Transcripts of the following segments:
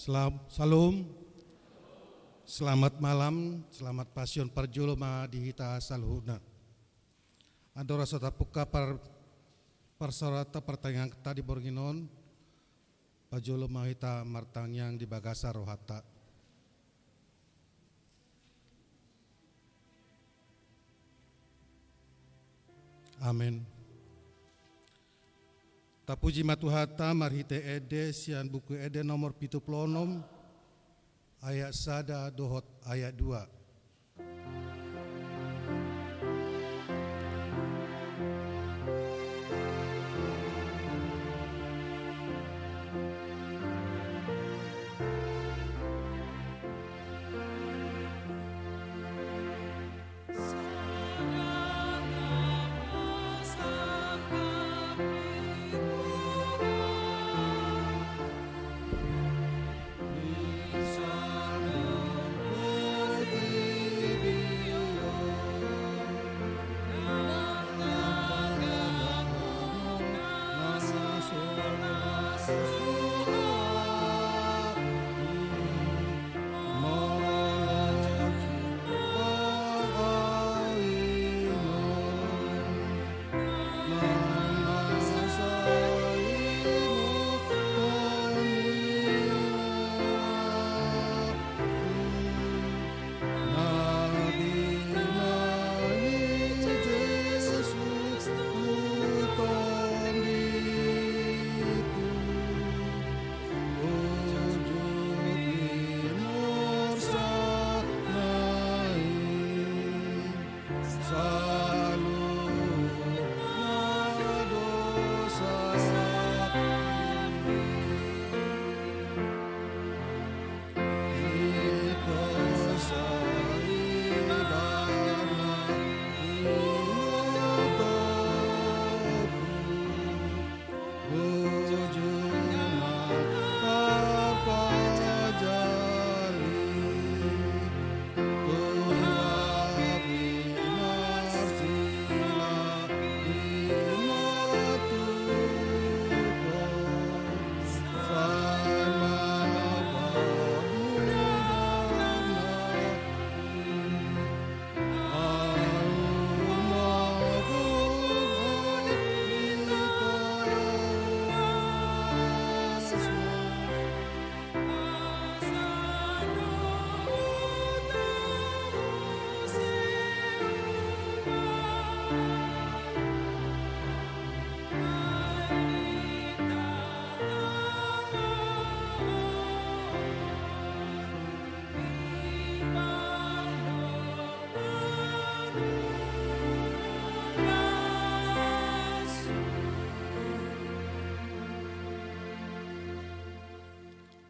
Salam, selamat malam, selamat pasion parjulma di hita salhuna. Adora sota puka parsorata pertanyaan tadi borginon, pajulma hita martanyang di bagasa rohata. Amin. Tapuji matuhata marhite ede sian buku ede nomor 76 ayat sada dohot ayat 2.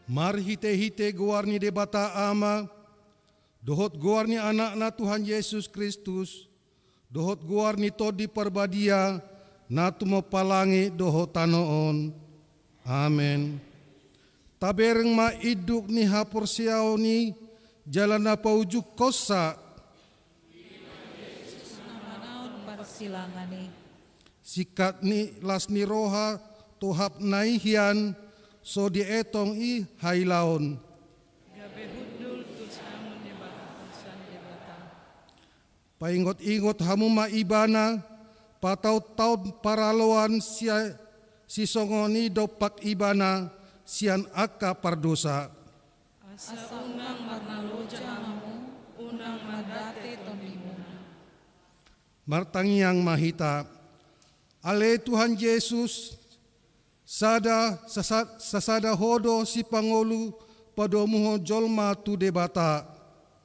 Mari hite guarni debata ama, dohot guarni anak-na Tuhan Yesus Kristus, dohot guarni todi perbadia, natu mo palangi dohot tanoon. Amen. Tabereng ma iduk ni hapor siaw ni, jalan na paujuk kosa. Sikat ni las ni roha, tuhap naihian, so di etong i hailaon. Paingot-ingot hamu maibana, pataw-taw paraloan siya sisongoni dopak ibana, sian akka pardosa. Asa unang magnaloja hamu, unang madate tomimuna. Martangiang mahita, ale Tuhan Yesus, sasada hodo si Pangulu padomuho jolma tu debata.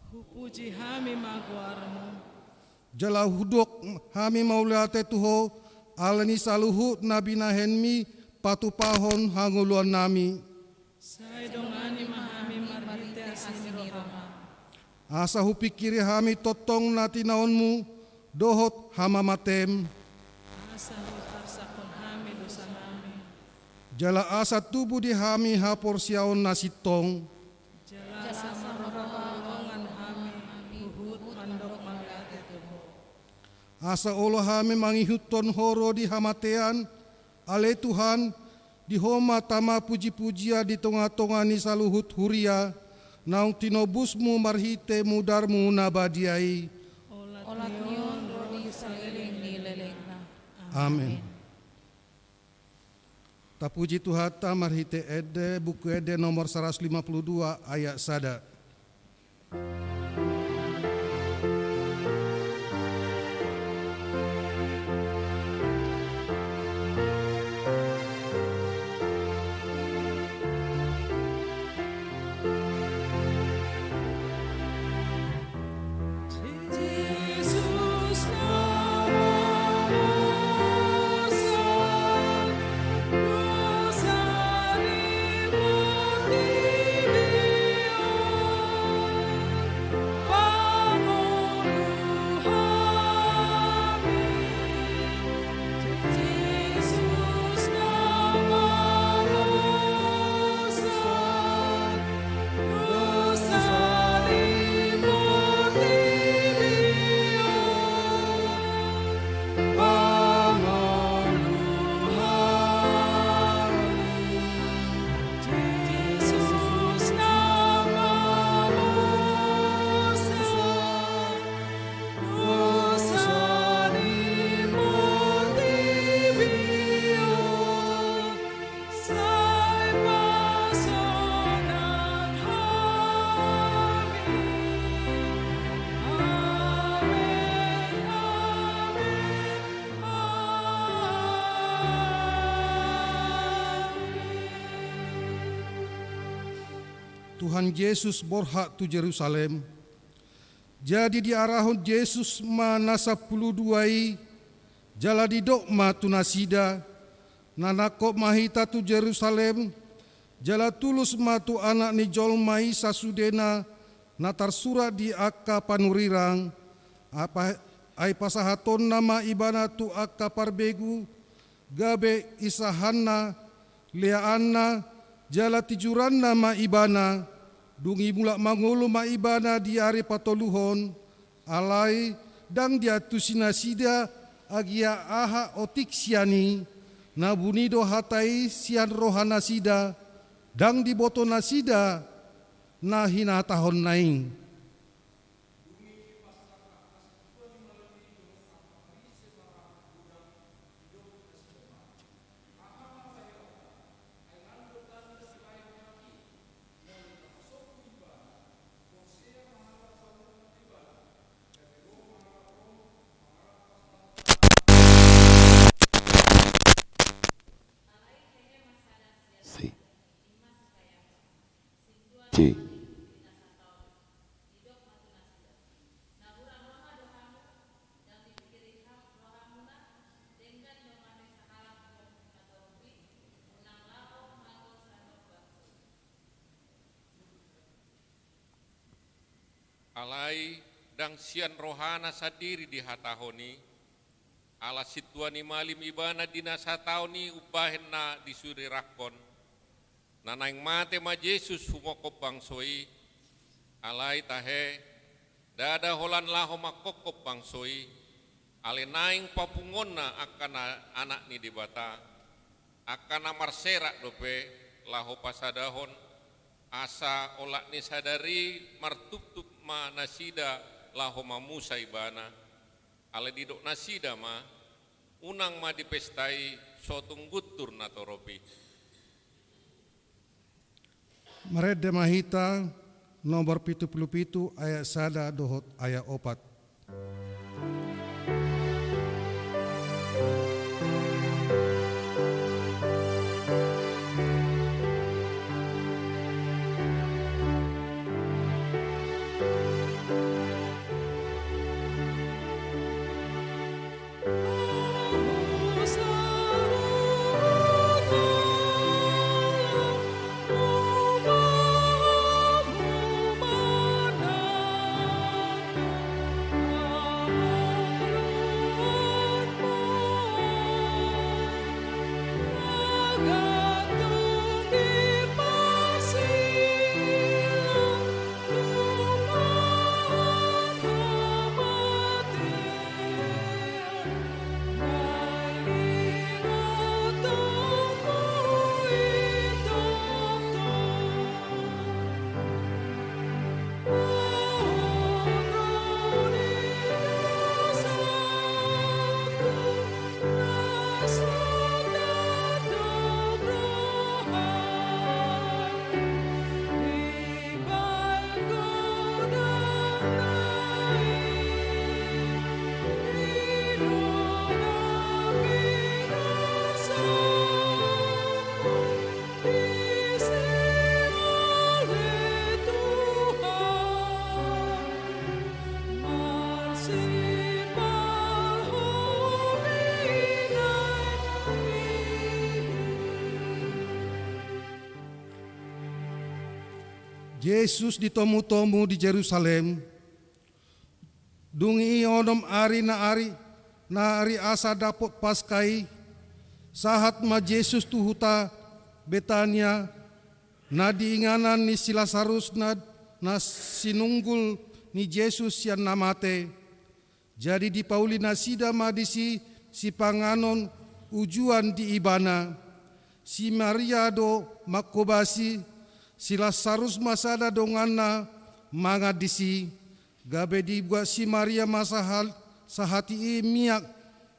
Hupuji hami magwarmu. Jala hudok hami maulate tuho alani saluhut nabi nahenmi patupahon hanguluan nami. Saidongani mahami marhite asiniroma. Asa hupikiri hami totong nati naonmu dohot hama matem. Asa hutarsakon hami dosa nami. Jala asa tubuh di hami hapor siaon nasitong. Jala sama rohongan hami uhut mandok malate tuho. Asa olo hami mangihuton horo di hamatean, ale Tuhan, di homa tama puji-pujia di tonga-tonga ni saluhut huria, naung tinobusmu marhite mudarmu nabadiai. Olat nion rodi saliling ni lelengna. Amin. Tapuji Tuhata marhite ede buku ede nomor 152 ayat sada. Tuhan Yesus borhak tu Jerusalem. Jadi di arahun Yesus manasa puluh duai, jala di dokma tu nasida, nanakop mahita tu Jerusalem, jala tulus matu anak ni jolmai sasudena, natar surat di akka panurirang, apa ai pasahaton nama ibana tu akka parbegu, gabe isahanna, leaanna, jala tijuran nama ibana, dungi mulak mangulu ma ibana di are patoluhon, alai dang dia tusinasida agia aha otik siani, nabunido hatai sian rohana sida, dang di boto nasida, nahina tahon naing. Sí. Alai dang sian rohana sadiri di hatahoni, ala situani malim ibana dinasa tauni ubahenna di suri rakon, nanaing mate ma Yesus humokop bangsoi, alai tahe, dada holan laho makokop bangsoi, ale naing papungonna akan anak ni dibata, akan amar serak dope, laho pasadahon, asa olak ni sadari martup-tup ma nasida laho ma Musa ibana, ale didok nasida ma, unang ma dipestai sotung gutur natoropi. Merede mahita nomor 77 ayat sada dohot ayat opat. Yesus ditemu-temu di Jerusalem. Dungi onom ari na ari asa dapot paskai. Sahat ma Yesus tu huta Betania. Na diinganan ni si Lazarus na sinunggul ni Yesus yang namate. Jadi di Paulina sida madisi si panganon ujuan di ibana. Si Maria do makobasi si Lazarus masada dongana mangadisi. Gabe dibuat si Maria masahal sahati miak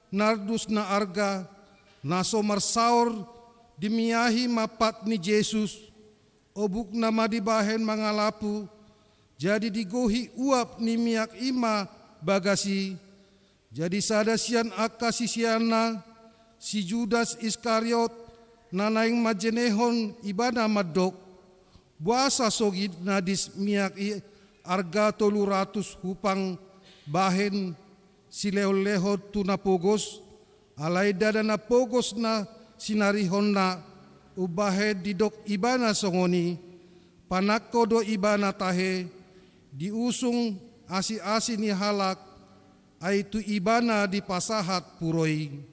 nardus na arga. Naso marsaur dimiahi mapat ni Yesus. Obuk nama dibahen mangalapu. Jadi digohi uap ni miak ima bagasi. Jadi sada sian akasisiana si Judas Iskariot nanaing majenehon ibana madok. Buasa sogid nadis miak arga 300 hupang bahen si leho tuna pogos. Alai dada na pogos na sinarihon na ubahe didok ibana songoni. Panako do ibana tahe diusung asi-asi ni halak aitu ibana di pasahat puroi.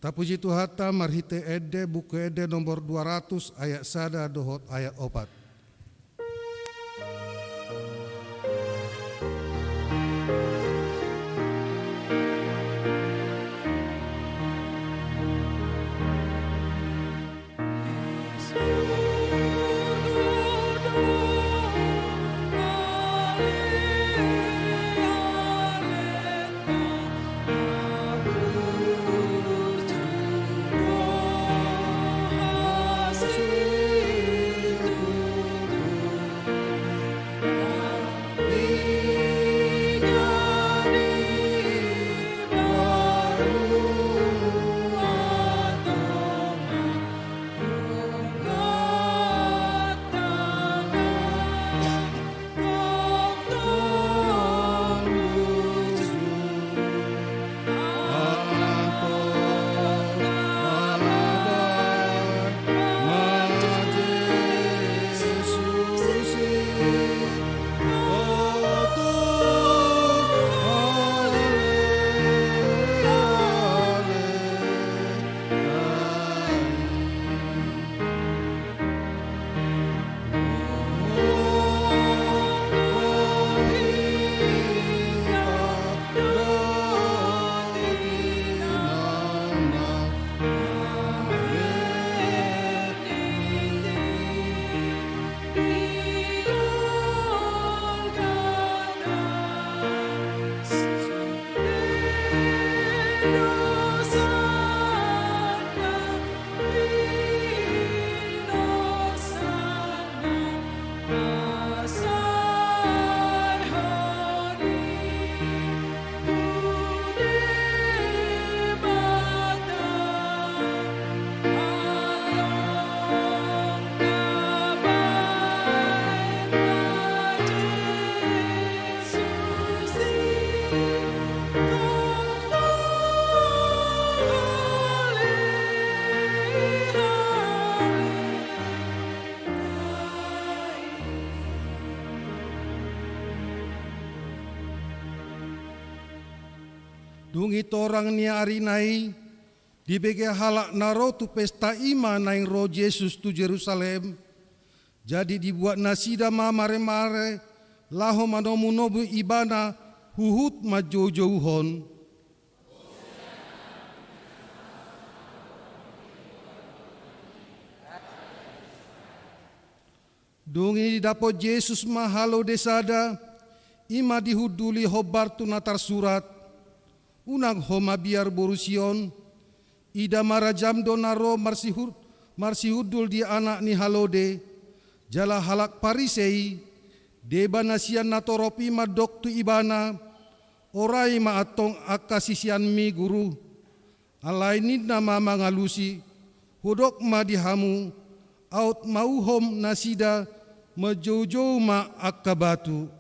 Tapuji Tuhata marhite ede buku ede nomor 200 ayat sada dohot ayat 4. Dungi torang ni arinai dibege halak naro tu pesta ima naing roh Yesus tu Jerusalem. Jadi dibuat nasida ma mare-mare laho manomu nobu ibana huhut majojouhon. Dungi dapot Yesus mahalo desada, ima dihuduli hobartu natar surat, unang homa biar borusion, ida marajam donaro marsihudul di anak ni halode, jala halak parisei, deba nasian natoropi madok tu ibana, orai maatong akasisian mi guru, alainin nama mangalusi, hudok ma dihamu, aut mauhom nasida, majojo ma akabatu.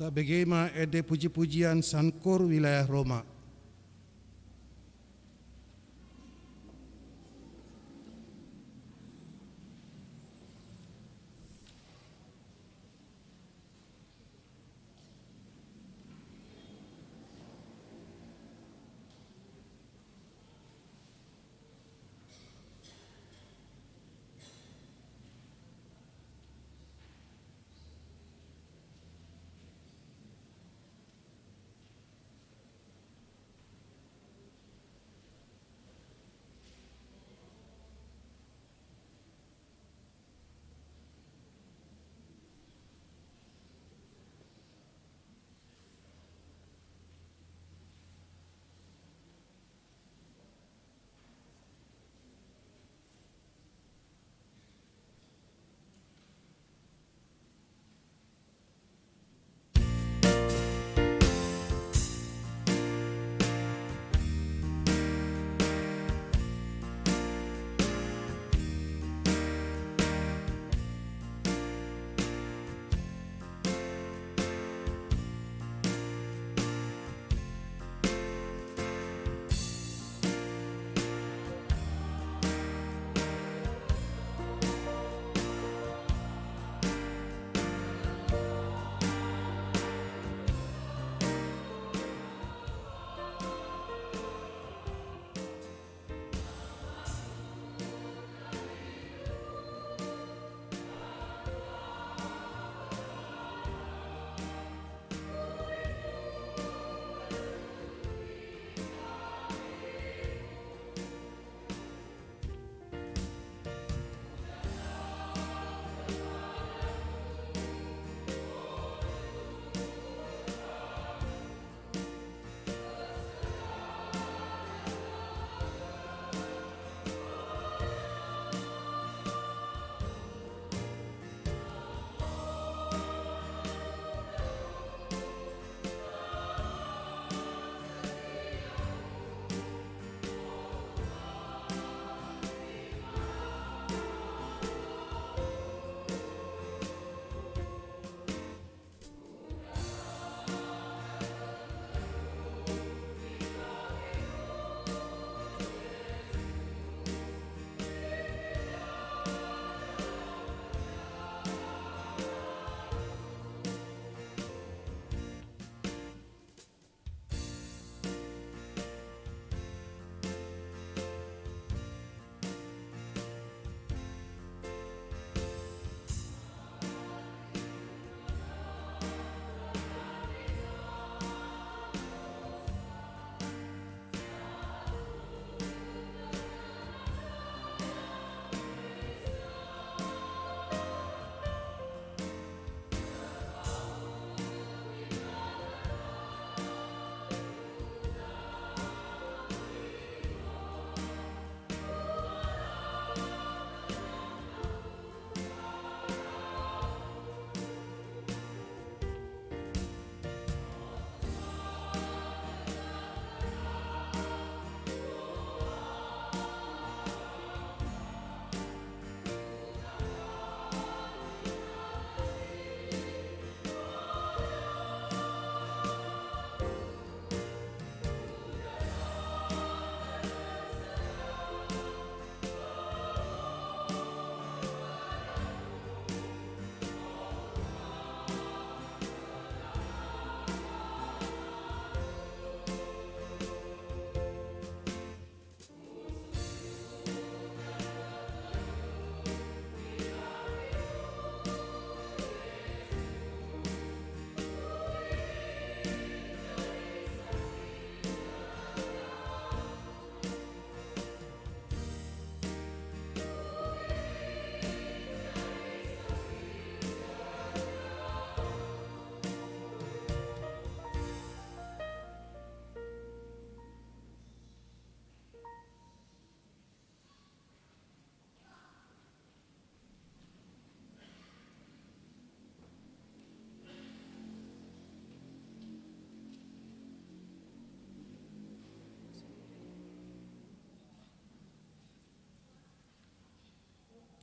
Tak bagaimana ede puji-pujian Sankor wilayah Roma.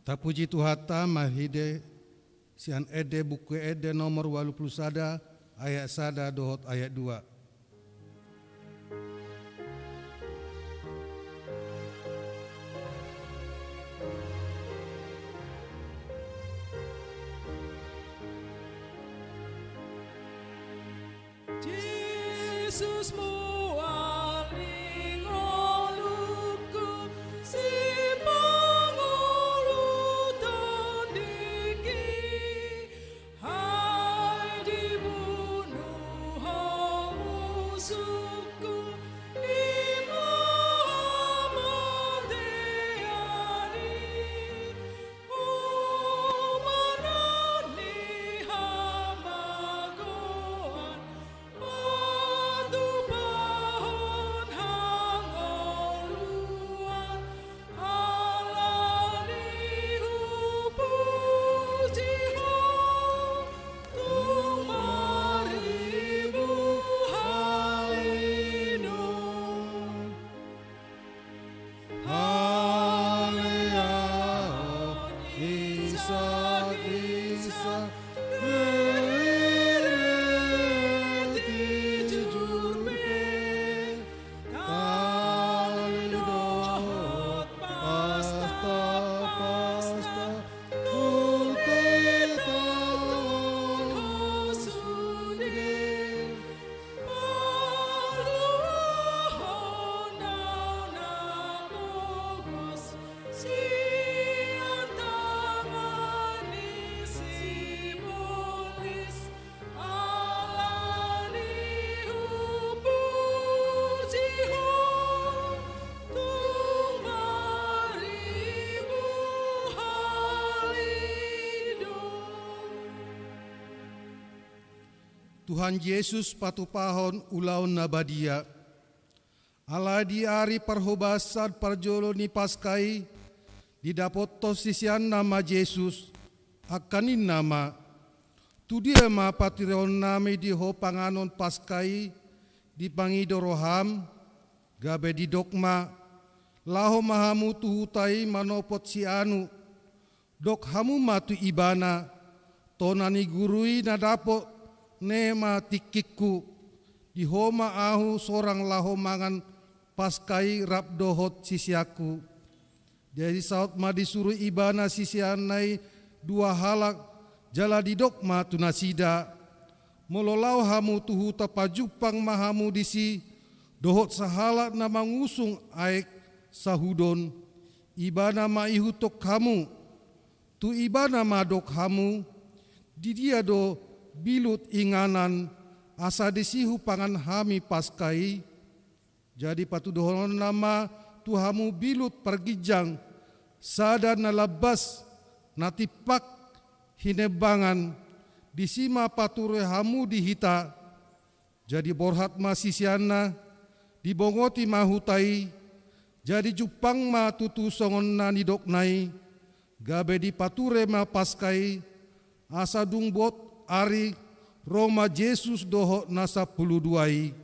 Tapuji Tuhata mahide sian ede buku ede nomor 81 ayat 1 dohot ayat 2. Jesus mualing oluku si pangulutan diki hai dibunuh musuhku imam teari umanani hamagoan padu bahon hangoluan alani hupuji ho tumaribu halino. Haleluya, Isa, Isa, beriti jujurbe, kalidot pasta, tulteton hosude, paluhon naunamogos, siantangani simbolis, alani hupuji ho, tumaribu halido. Tuhan Yesus patupahon ulaun nabadia. Ala di ari perhobasan parjolo ni paskai didapot sisian nama Yesus akanin nama tu dia ma patirion nami di ho panganon paskai di pangido roham gabe di dokma laho mahamu tuhutai manopot si anu dok hamu matu ibana tonani gurui nadapot nema tikikku di homa ahu sorang laho mangan paskai rap dohot sisiaku. Jadi saat ma disuruh ibana sisianai dua halak jala di dokma tunasida mololau hamu tuhu tapajupang mahamu disi dohot sahalak na mangusung aek sahudon ibana ma ihutok kamu tu ibana ma dok hamu di dia do bilut inganan asa disihu pangan hami paskai. Jadi patu dohon nama tuhamu bilut pergijang sada nalabas natipak hinebangan disima pature hamu dihita. Jadi borhat masisiana dibongoti mahutai jadi jupang ma tutu songon nani doknai gabe di pature ma paskai asa dungbot ari Roma Yesus doho nasa puluh duai.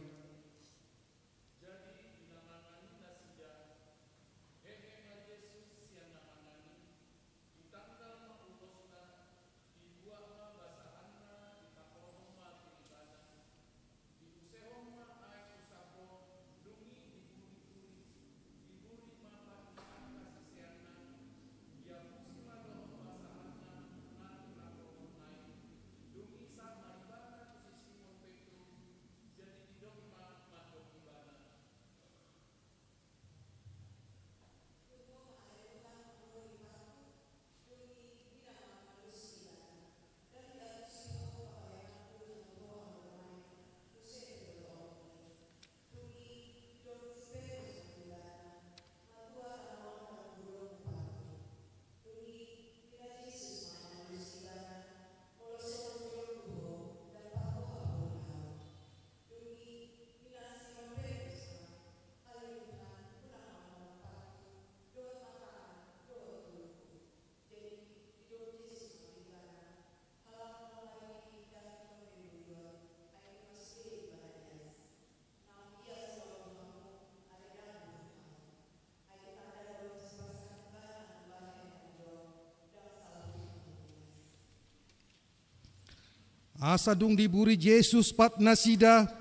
asa dung diburi Yesus pat nasida,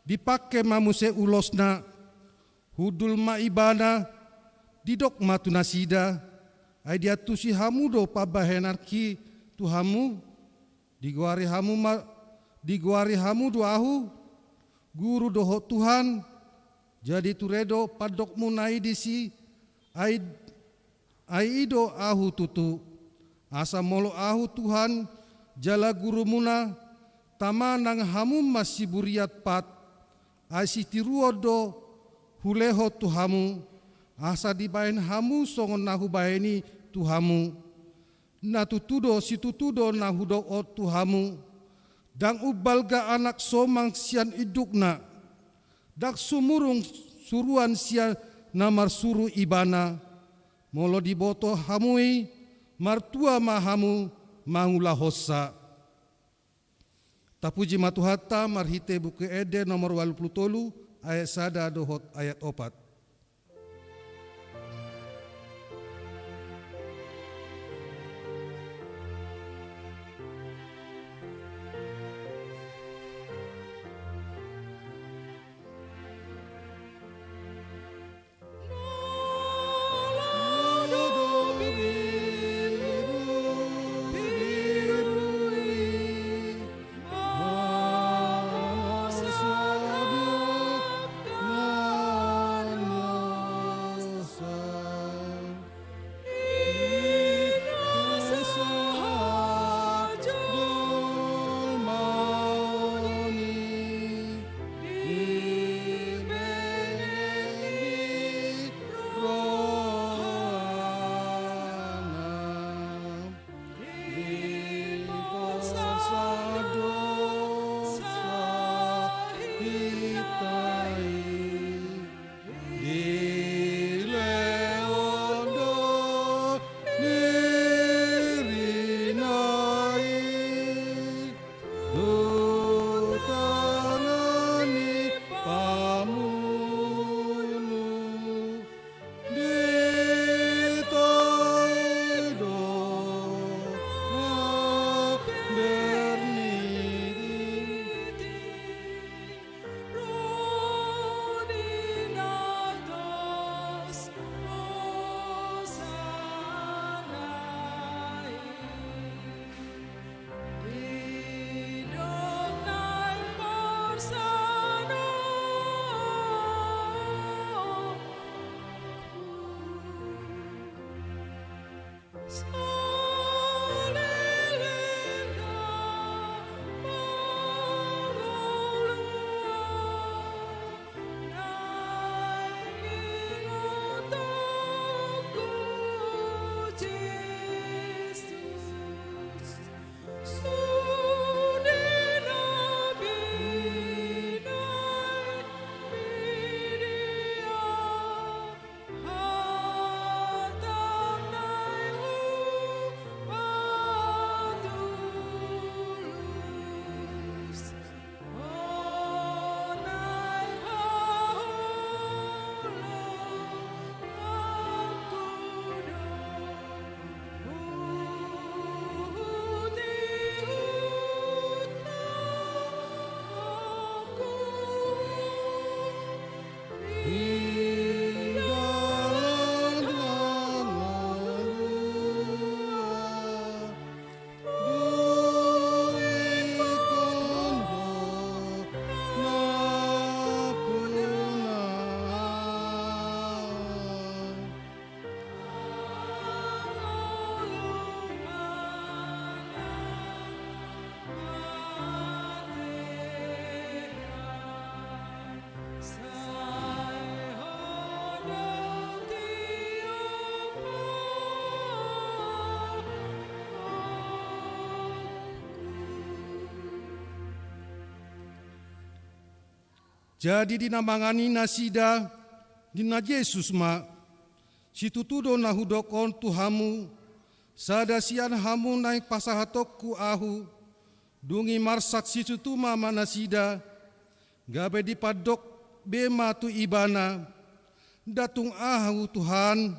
dipake mamuse ulosna, hudul maibana, didok matu nasida, ai dia tusi hamu do pabahenarki tuhamu, diguari hamu do ahu, guru doho Tuhan, jadi turedo padokmu nai disi, ai ido ahu tutu, asa molo ahu Tuhan, jala guru muna, tama nang hamu masih buriat pat, ai tiruo do huleho tuhamu, asa dibahen hamu songon nahu baheni tuhamu, na tutudo si tutudo nahu do o tuhamu, dang ubalga anak somang sian idukna, dak sumurung suruan sian namar suru ibana, molo diboto hamui, martua mahamu, mangulah hossa. Tapuji matuhata marhite buku Ede nomor 83 ayat 1 dohot ayat 4. Jadi dinamangani nasida dina Yesus ma situtudo nahudokon tuhamu sadasian hamu naik pasahatokku ahu dungi marsak situtuma manasida gabe dipadok bema tu ibana datung ahu Tuhan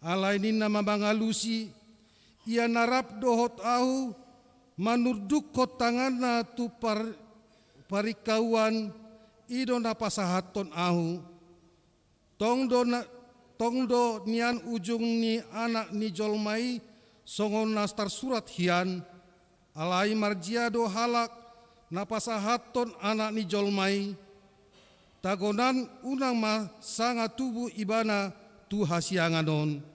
alainin nama bangalusi ia narap dohot ahu manurduk kotangana tu parikawan idona pasahaton ahu. Tongdo nian ujung ni anak ni jolmai songon nastar surat hian. Alai marjiado halak napasahaton anak ni jolmai. Tagonan unang ma sanga tubuh ibana tu hasianganon.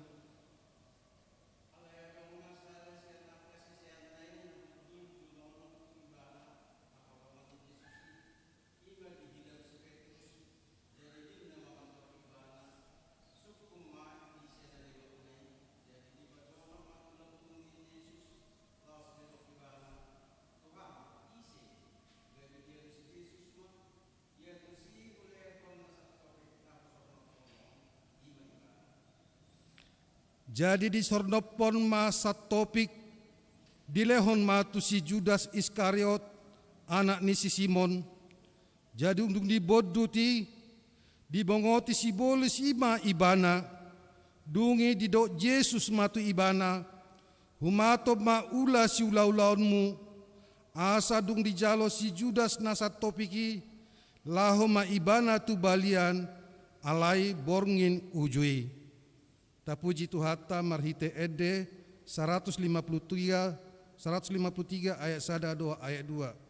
Jadi di sornopon masa topik dilehon matu si Judas Iskariot anak ni si Simon. Jadi untuk diboduti dibongoti si bolis ima ibana dungi didok Yesus matu ibana humato ma ula si ulaulaunmu asa dung dijalo si Judas nasa topiki laho ma ibana tu balian alai borngin ujui. Tapuji Tuhata marhite ede 153 ayat 1 ayat 2.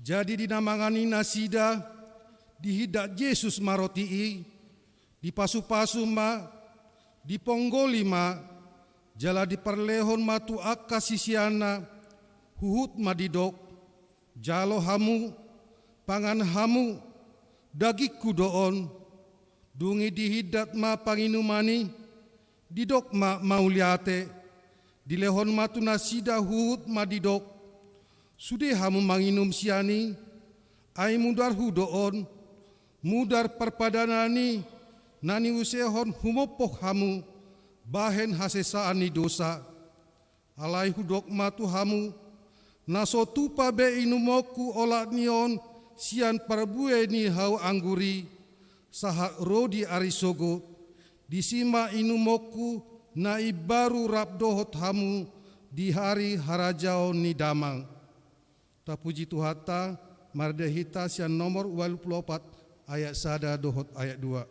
Jadi dinamangani nasida dihidak Yesus marotii di pasu-pasu ma di ponggoli ma jala di perlehon matu akka sisiana huhut madidok jalo hamu pangan hamu dagiku doon dungi dihidat ma panginumani didok ma mauliate dilehon matu nasida huhut madidok sude hamu manginum siani, ai mudar hudoon, mudar perpadanani, nani usehon humopoh hamu, bahen hasesaani dosa, alai hudok matu hamu, naso tupa be inumoku olat nion, sian parbue ni hau angguri, sahat rodi arisogo, disima inumoku, na ibaru rabdohot hamu, di hari harajao ni damang. Tapuji Tuhata mardehita sian nomor 24 ayat 1 dohot ayat 2.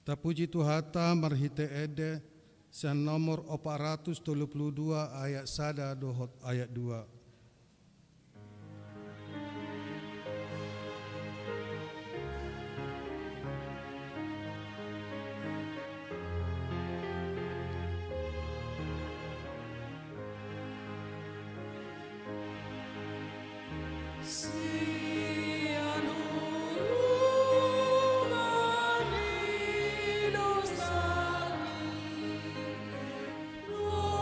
Tapuji Tuhata marhite ede sen nomor 432 ayat sada dohot ayat 2. Oh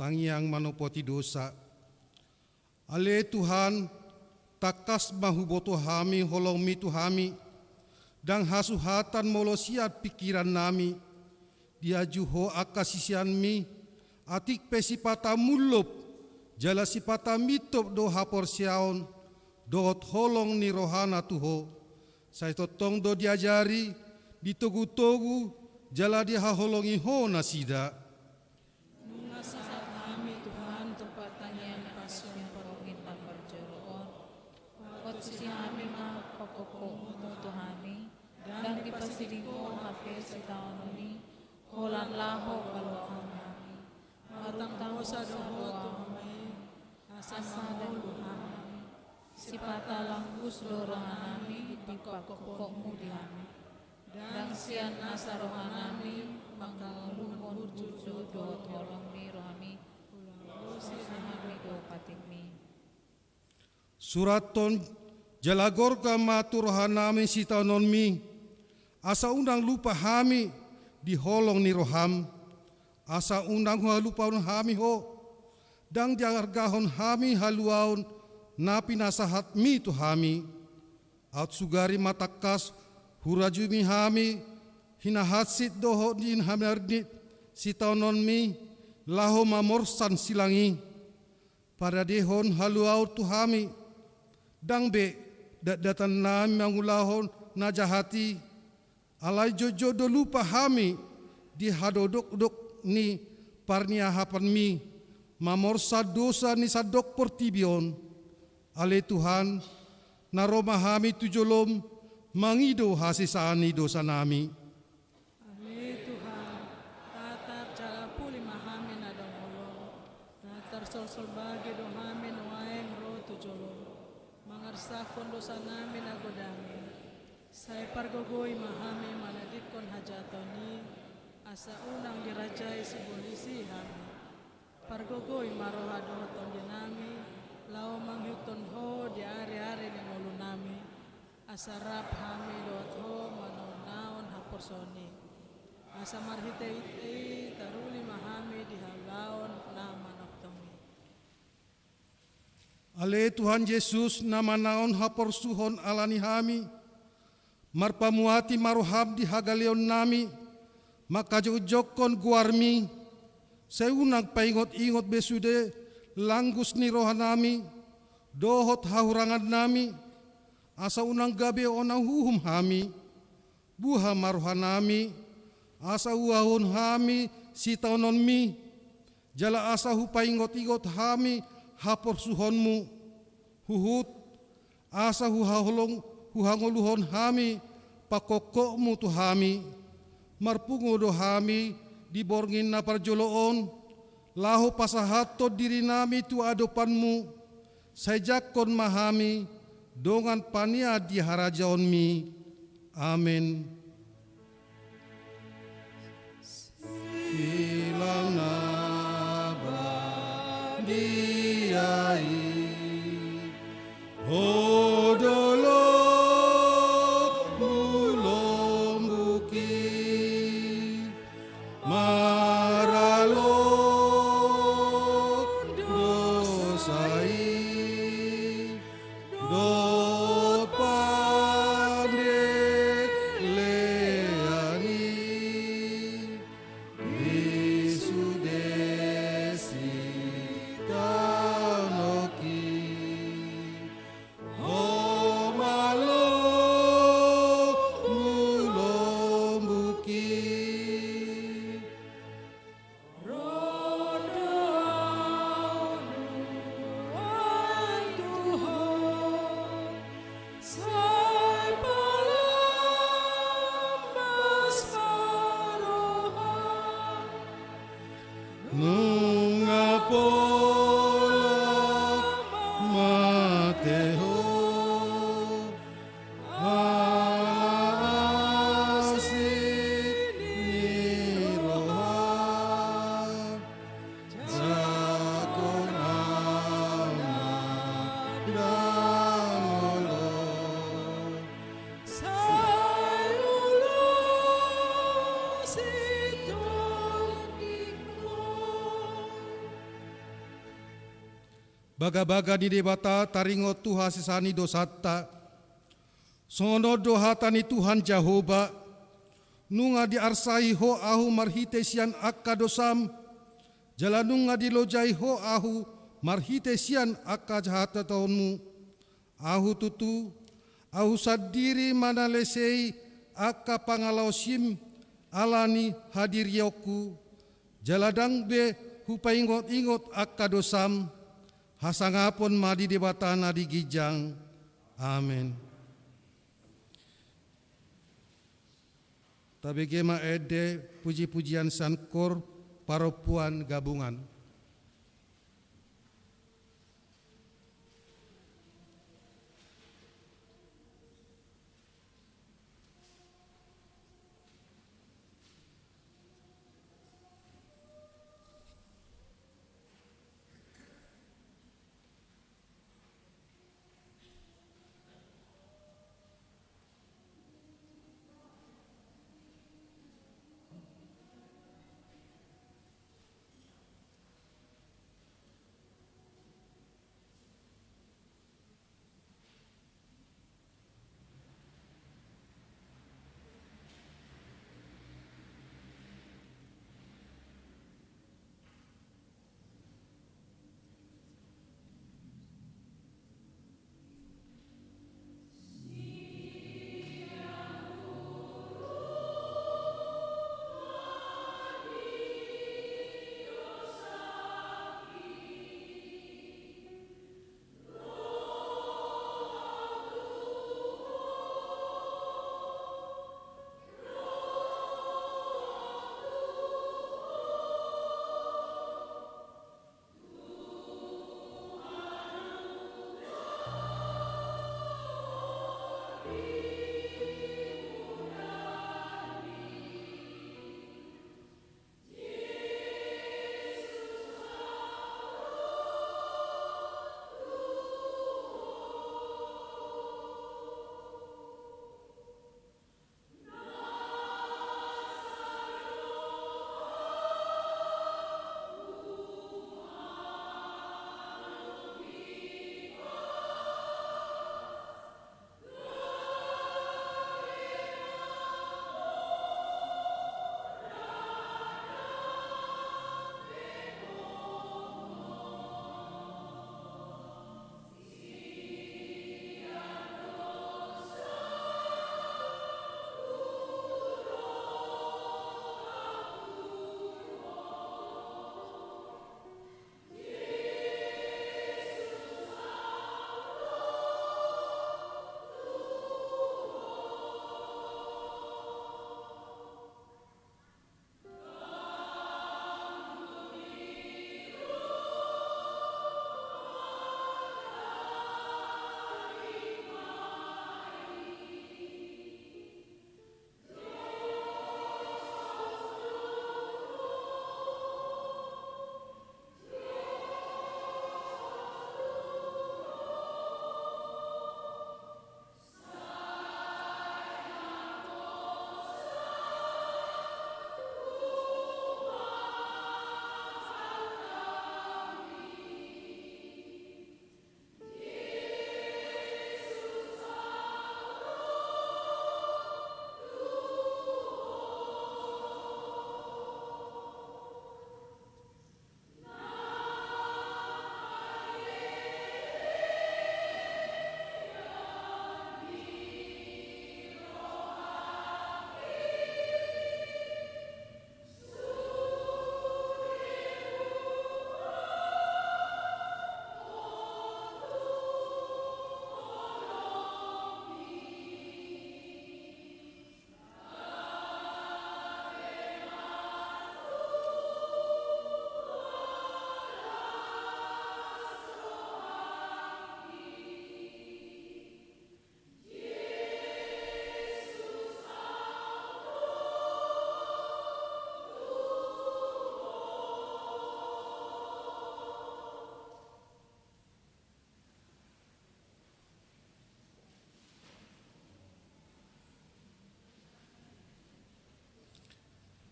tangiang manopoti dosa. Ale Tuhan, takas mahuboto hami holong mitu hami, dang hasuhatan molosiat pikiran nami, dia juho akasisian mi, atik pesipata mulup, jala sipata mitop do hapor siaon, dohot holong ni rohana tuho, saya totong do diajari, ditogu-togu, jala dia holongi ho nasida. Nunga saat kami Tuhan tempat tangian pasun perongin dan perjoroon. Waktu si kami mah pokok mutu kami. Dan dipasiringo hape si tahun ini. Holan laho kalau kami. Matang tahu sa doho kami. Asa dulu kami. Sipata langgus dorong kami. Di pokokmu di kami. Dan sian asa rohanami maka luhun tujuh do tolong mi rohami usi sahami do patikmi. Suraton jalagor ka matu rohanami sitanon mi, asa undang lupa hami di holong ni roham, asa undang lupa hami ho, dang diargahon hami haluaun napi nasahat mi tu hami, out sugari matakas hurajumi hami hinahatsit doho din hamarnit si taunon mi laho mamorsan silangi pada dehon haluau tu hami dang be datan nami mangulahon najahati alai jojo do lupa hami di hadodok ni parnia hapan mi mamorsa dosa ni sadok portibion ale Tuhan naroma hami tujolom mangido hasisani dosa nami. Ale Tuhan, tatar jala puli mahami na dongolo, tatar sol bagi dohami nuaeng ro tujolo, mangarsakon dosa nami na godami, say pargogoy mahami manadikon hajatoni, asa unang dirajay si polisi hami, pargogoy marohado ton nami, lao manghiton ho di ari-ari ni ngulu nami, asarap hami dot ho manaon haporsoni asa marhite taruli mahami di halaon na manoktomi. Ale Tuhan Yesus nama naon haporsuhon alani hami marpamuati marohab di hagaleon nami maka jokon guarmi seunang paingot-ingot besude langgus ni rohanami dohot hahurangan nami asa unang gabe onang huhum hami, buha maruhanami, asa uahun hami si taunon mi, jala asa hupaingot-ingot hami hapor suhonmu, huhut, asa huhangoluhon hami, pakokokmu tu hami, marpungodo hami, diborngin na parjoloon, lahu pasahato diri nami tu adopanmu, sajakon mahami, dongan pania di harajaon mi. Amin. Silang nabadiai hodolo bulong buki maralo dosai dot pandek leani isudesi tanoki homalo mulombuki Nungapolok mateho asik niroha zakonama dangolo baga-baga di debata taringo Tuhan sesani dosata. Sono dohatani Tuhan Jehovah, nunga diarsai ho ahu marhitesian akka dosam, jalanunga dilojai ho ahu marhitesian akka jahata tahunmu. Ahu tutu, ahu sadiri mana lesei akka pangalausim alani hadir yoku, jaladang be hupaingot-ingot akka dosam, hasangapon madi debatana di gijang. Amin. Tabegema ede puji-pujian sankor paropuan gabungan.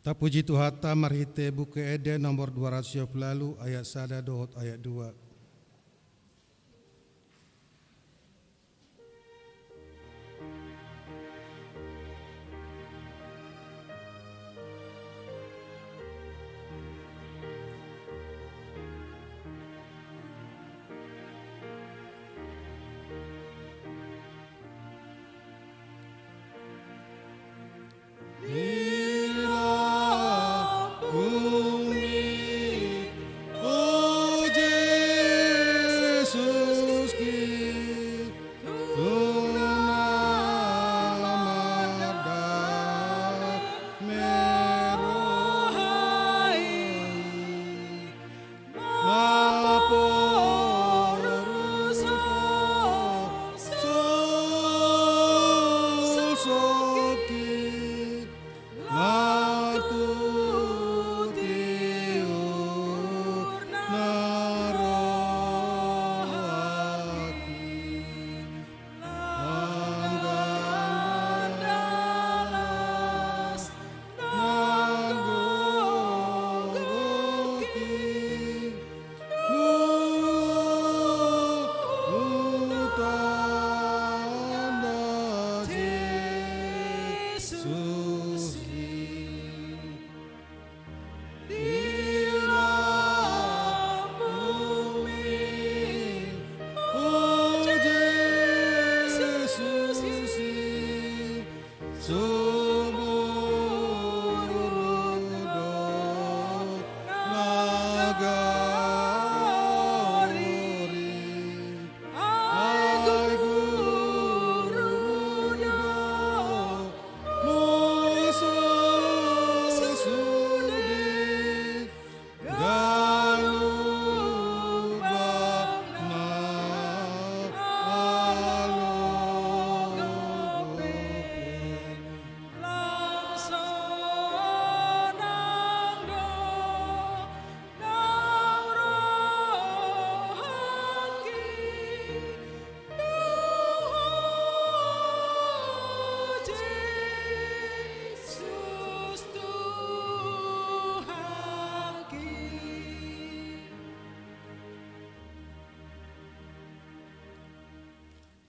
Tapuji Tuhata marhite buku Eden nomor 200 lalu ayat sada dohot ayat 2.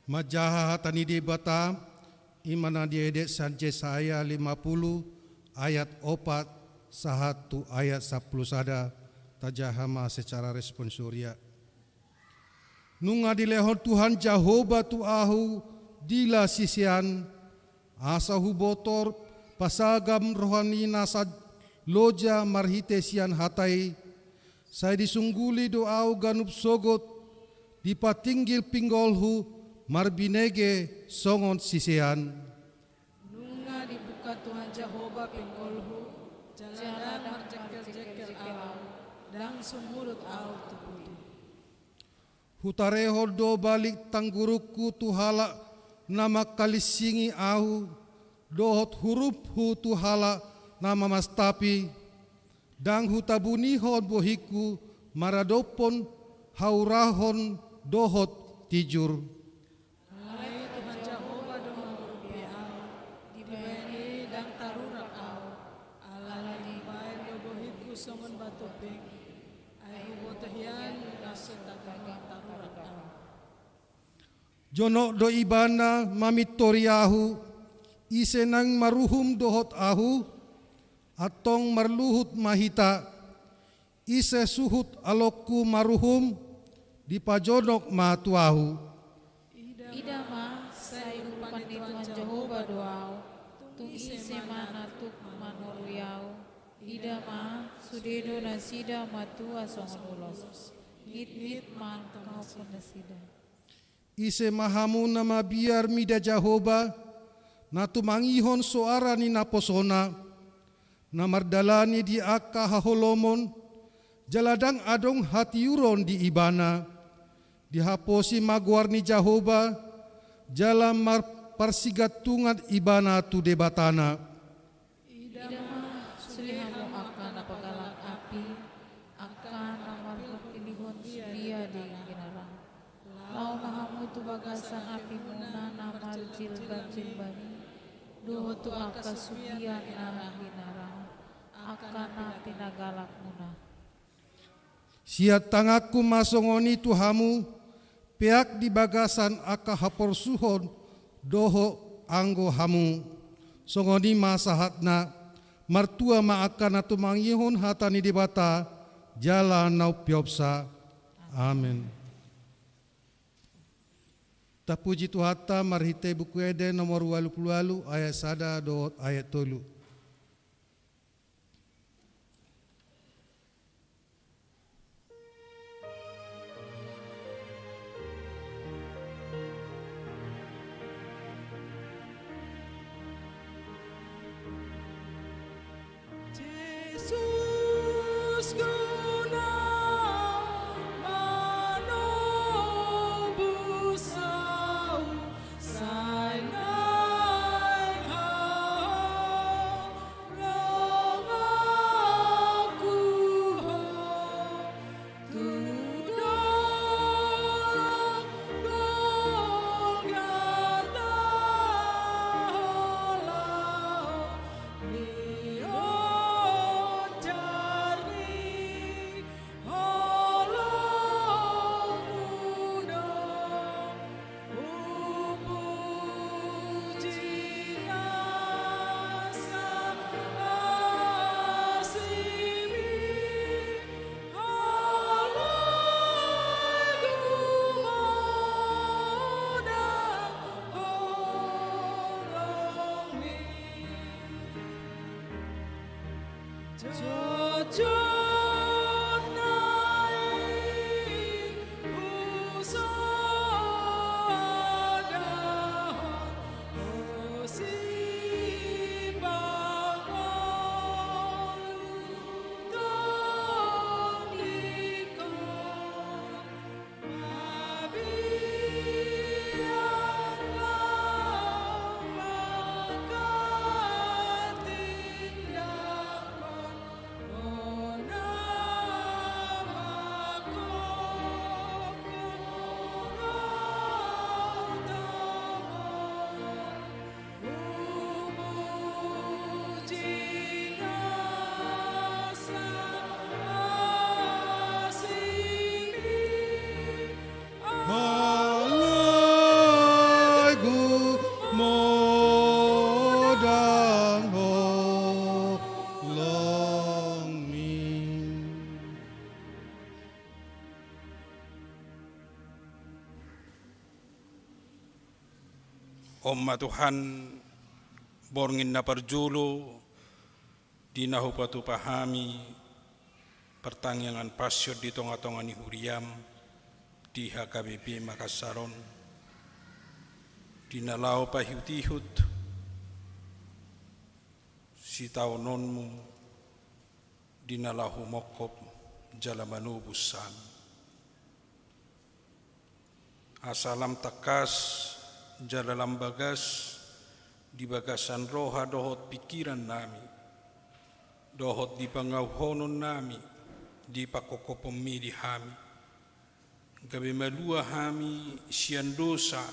Majaha hatani debata imana diedek sanje saya 50 ayat 4 sahatu ayat 10 sada tajahama secara responsoria. Nunga dilehor Tuhan Jehovah tu ahu dila sisian asahu botor pasagam rohani nasad loja marhitesian hatai saya disungguli doau ganup sogot dipatinggil pinggolhu marbinege songon sisian. Nunga dibuka Tuhan Jehovah pinggolhu jalan marjekel-jekel au dan sumurut au tubuh. Hutareho do balik tangguruku tuhala nama kalisingi au dohot huruf hu tuhala nama mastapi dang hutabunihon bohiku maradopon haurahon dohot tijur. Hai Tuhan Jehovah do mangrupi au dibeni dang tarurak au ala dibaen do bohiku songon batu ping ai botohian nasetagam tarurak au. Jono do ibana mamitoriahu isenang maruhum dohot ahu atong marluhut mahita ise suhut alokku maruhum dipajonok matuahu. Ida ma say rupan ni Tuhan Jehovah doau tung ise mana tuk manuruyau. Ida ma sudedo nasida matua songon ulos hit man kau pun nasida. Ise mahamu nama biar mida Jehovah natu mangihon soara ni naposona namardalani di akka haholomon jaladang adong hatiuron di ibana dihaposi magwarni Jehovah jalan mar parsigatungan ibana tu debatana. Ida ma sulihamu akan apagalang api akan amar pilihon dia di kinarang. Lau mahamu tu bagasang api muna namal jilban jilbani doho tu aka sudian narang kinarang akan api nagalak muna. Siat tangaku masongoni tuhamu pihak di bagasan aka haporsuhon doho anggo hamu songoni masahatna martua maakana tumangihon hatani dibata jalan nau piopsa. Amin. Tapuji Tuhata marhite buku ede nomor 88 ayat sada dohot ayat tolu. Yesus guna manobusau sanai hau romaku hau tudor golgata halau Omma Tuhan borngin na parjulo di nahupatu pahami pertangyangan pasyo di tonga-tonga ni Huriam di HKBP Makassaron di nalau pahihut-ihut si taunonmu di nalahu mokop jalamanu busan asalam takas jalalam bagas di bagasan roha dohot pikiran nami dohot di pangauhonon nami di pakokopommi di hami gabe malua hami sian dosa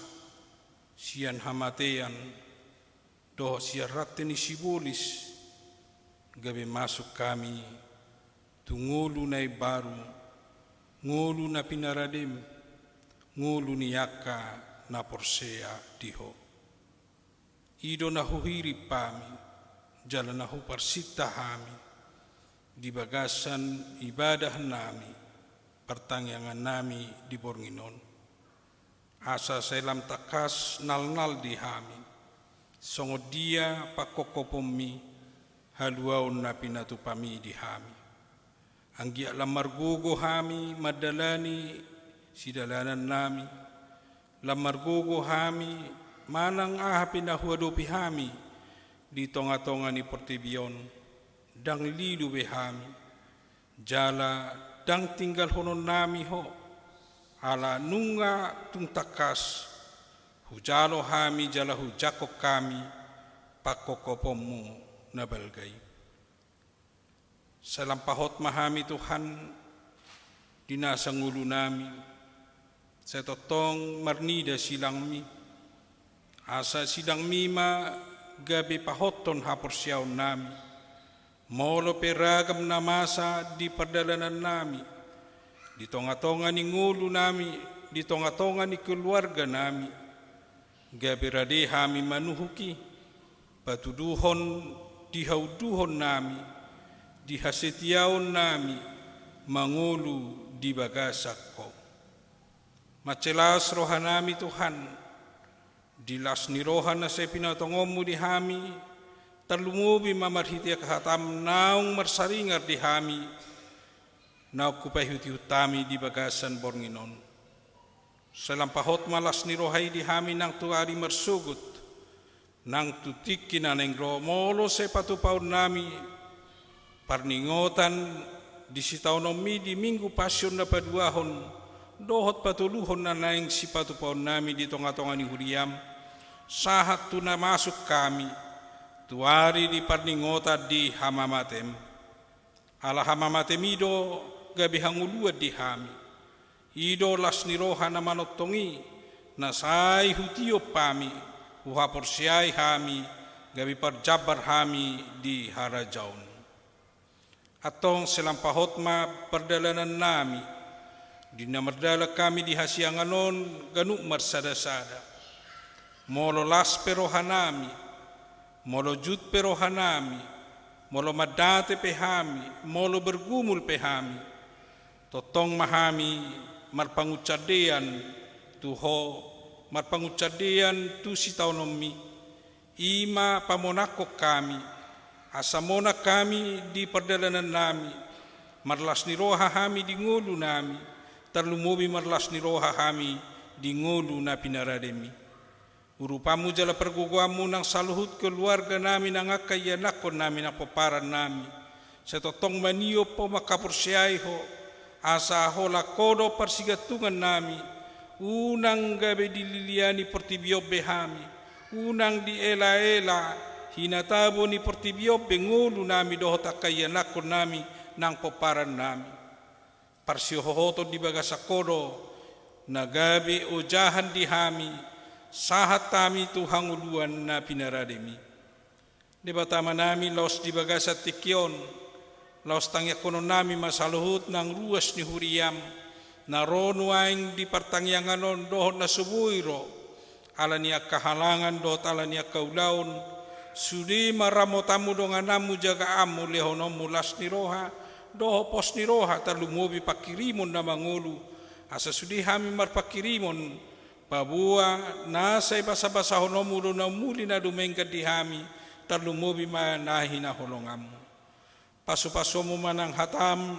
sian hamatean dohot sian ratteni sibolis gabe masuk kami tungulu nai baru ngulu na pinaradem ngulu ni yaka na porsea diho ido na huhiri pami jalan na huparsita hami di bagasan ibadah nami pertangyangan nami di Bornginon asa selam takas nal-nal di hami songo dia pakokopommi haluaun na pinatupami di hami anggi alam margogo hami madalani sidalanan nami lamargogo hami manang pinahuadopi hami di tonga-tonga ni Portibion dang lidu be hami jala dang tinggal honon nami ho ala nunga tungtakas hujalo hami jala hujakok kami pakokopommu nabalgay salampahot mahami Tuhan dinasang ulu nami sa totong marnida silang mi asa sidang mima gabi pahoton haporsiyaw nami molo peragam na masa di perdalanan nami di tonga-tonga ni ngulu nami di tonga-tonga ni keluarga nami gabi rade hami manuhuki patuduhon dihauduhon nami dihasetiyaon nami mangulu di bagasak ko macelas rohanami Tuhan dilas ni rohan na sa pinatongomu di hami terlumubi mamarhiti kahatam naung marsaringar di hami nauk kupahut-hutami di bagasan Bornginon salampahot malas ni rohay di hami nang tuari marsugut nang tutikin aneng ro molo sa patupaw nami parningotan di sitaunomi di minggu pasyon na paduahon dohot patuluhon na naing si patupaon nami di tonga-tonga ni Huriam sahat tu na masuk kami tuari di parningota di hamamatem ala hamamatem ido gabi hanguluad di hami ido las niroha na manotongi na say hutiyo pami uhaporsiay hami gabi parjabar hami di harajaon atong selampahot ma perdalanan nami di namardala kami di hasianganon ganuk marsada-sada molo las perohanami molo jut perohanami molo madate pehami molo bergumul pehami totong mahami marpangucadean tuho marpangucadean tu sitaunomi ima pamonako kami asamona kami di perdalanan nami marlas ni roha hami di ngulu nami terlumubi marlas ni roha hami di ngulu na pinarademi urupamu jala perguguamu nang saluhut keluarga nami nang akayanakon nami na paparan nami setotong maniyo po makaporsiay ho asa ho lakodo persigatungan nami unang gabi dililiani Portibiobe hami unang di ela-ela hinatabo ni Portibiobe ngulu nami dohot akayanakon nami nang paparan nami parsihohoto di bagasakodo nagabi ojahan di hami sahat tami tuhang uluan na pinarademi debatama nami laos di bagasat tikyon laos tangyakono nami masaluhut ng ruas ni Huriam na ronuaing di partangyanganon dohot na subuiro ala niya kahalangan dohot ala niya kaulaon sudi maramotamu donganamu jaga amu lehonom mulas ni roha doho pos ni roha talumubi pakirimon na mangulu asa sudi hami marpakirimon Pabua nasay basa-basa honomulo na muli na dumengkad di hami, talumobi manahi na holongamu. Paso-paso mo man ang hatam,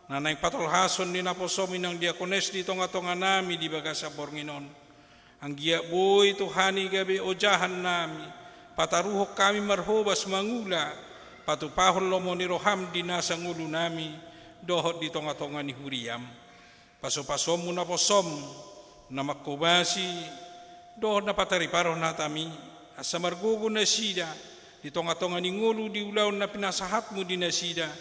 na nang patolhason ni naposomi ng diakones dito nga tonga nami di baga sa Bornginon. Ang giyaboy tuhani gabi ojahan nami, pataruhok kami marhobas mangula, patupahol lomo ni roham di nasa ngulo nami, dohot dito nga tonga ni Huriam. Paso-paso mo na posom, na makubasi, dohot na patariparon natami, asa margugo na sida, dito nga tonga ni ngulo di ulaw na pinasahat mo di na sida,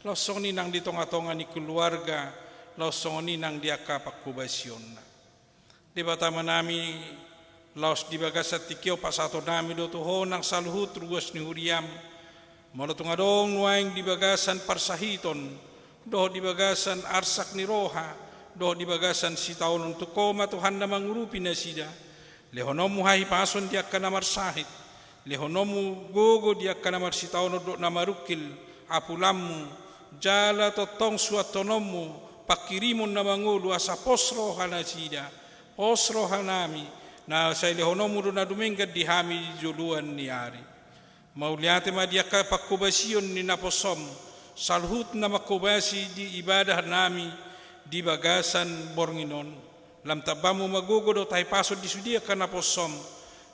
losong ni nang dito nga tonga ni keluarga, losong ni nang diaka pakubasyon na. Di ba tama nami, laos di baga sa tikyo pasato nami do tuho ng saluhut ruwas ni Huriam, malutong adong nuaing di bagasan parsahiton, do di bagasan arsak ni Roha, do di bagasan si taon tukoma Tuhan na mangurupi na sida, lehonomu hahi pason di akka namar sahit, lehonomu gogo di akka namar si taon do na marukil, apulamu, jala totong suatonomu, pakirimon na mangulu asa posroha na sida, posroha nami, na sa lehonomu do na dumengkad di hami juluan ni ari. Mauliate madiaka pakubasyon ni naposom, salhut na makubasi di ibadah nami di bagasan Bornginon. Lam tabamu magugodo tayo pasod di sudia ka naposom,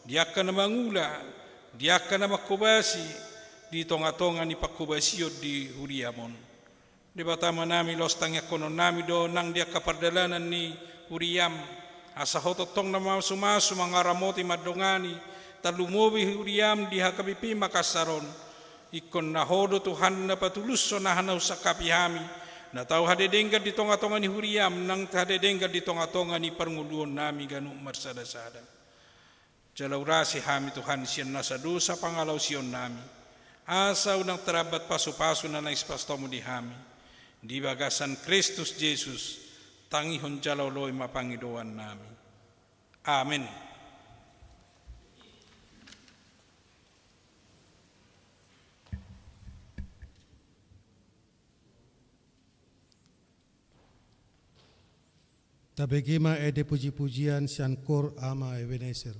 diaka na mangula, diaka na makubasi, di tonga-tonga ni pakubasyon di Huriamon. Di ba tama nami los tangya konon nami do nang diaka pardalanan ni Huriam, asa hototong na masumasu mga ramoti madongani, talumobi Huriam di hakapipi makasaron, ikon na hodo Tuhan na patuluso na hanaw sa kapihami, na tao hadedengga di tonga-tonga ni Huriam, nang hadedengga di tonga-tonga ni parnguluon nami ganung marsada-sada. Jalawrasi hami Tuhan siyan na sa dosa pangalaw siyon nami, asa unang tarabat paso-paso na naispasto mo di hami, di bagasan Kristus Jesus, tangihon jalawloy mapangidoan nami. Amen. Tabegima ede puji-pujian sian kor ama Ebenezer.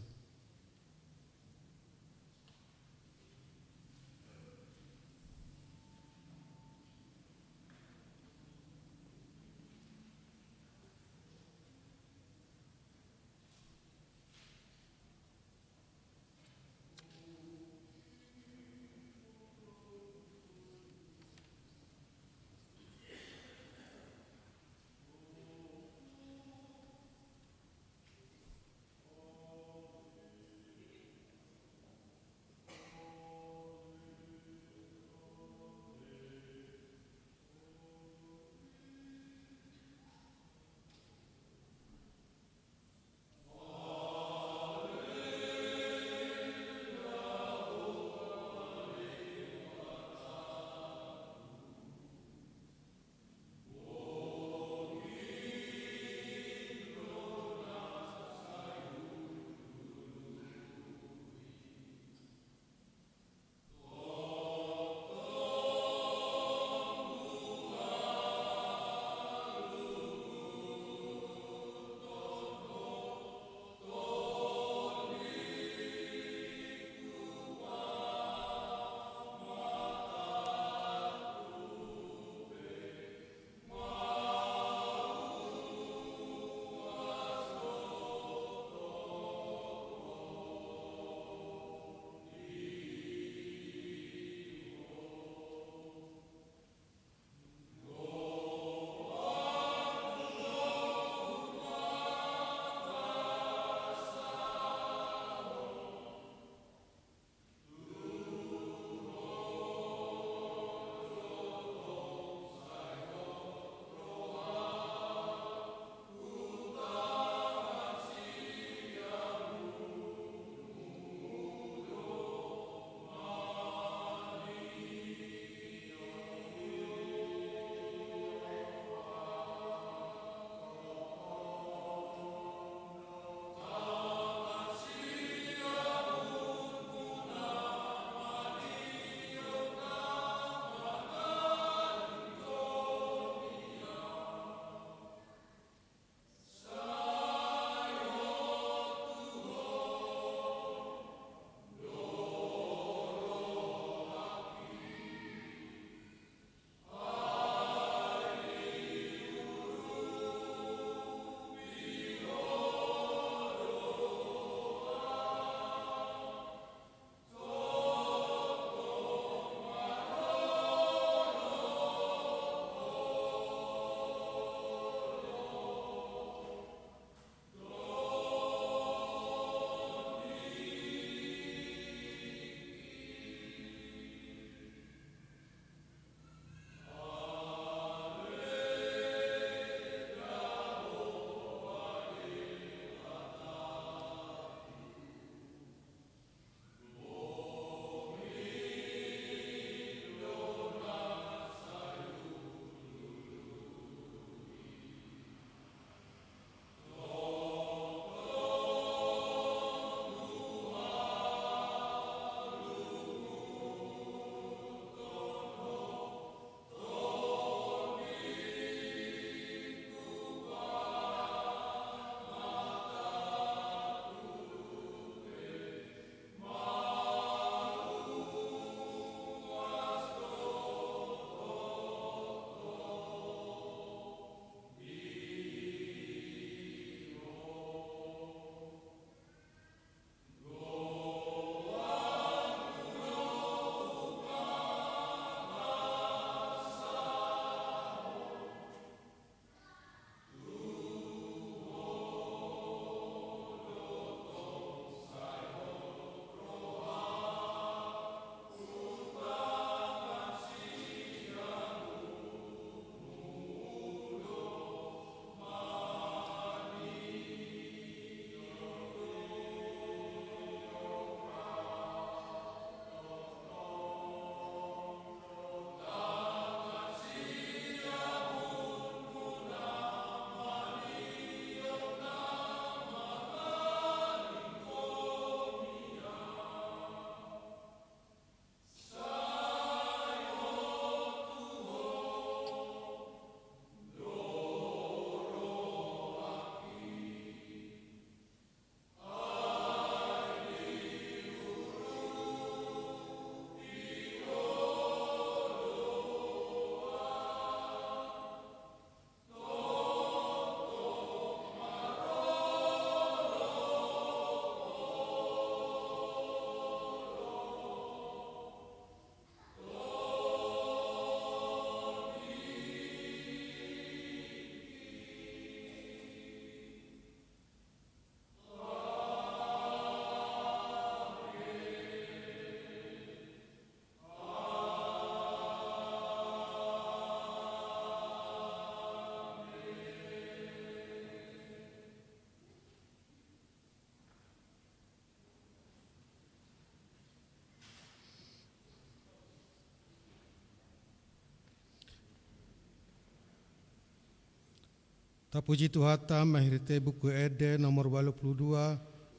Tapuji Tuhan mahirite buku Ede nomor 82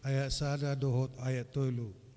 ayat 1 dohot ayat 3.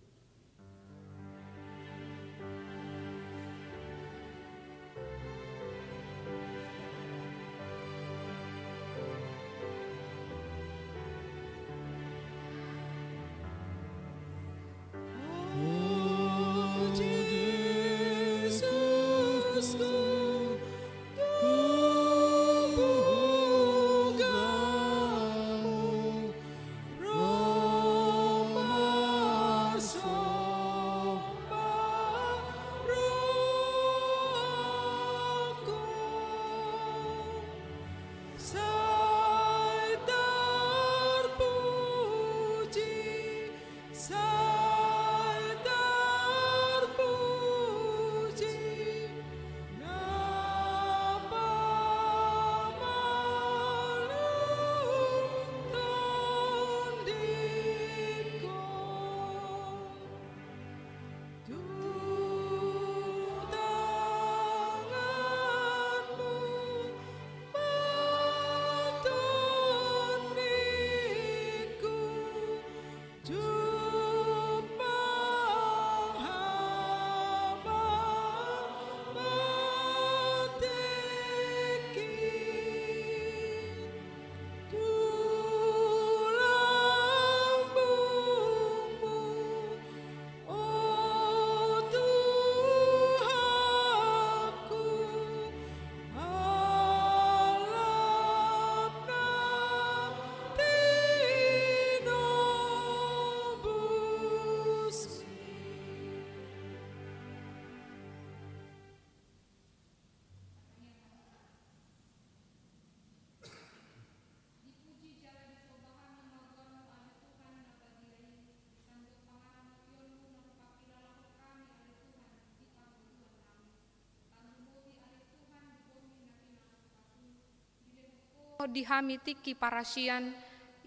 Dihamitiki parasian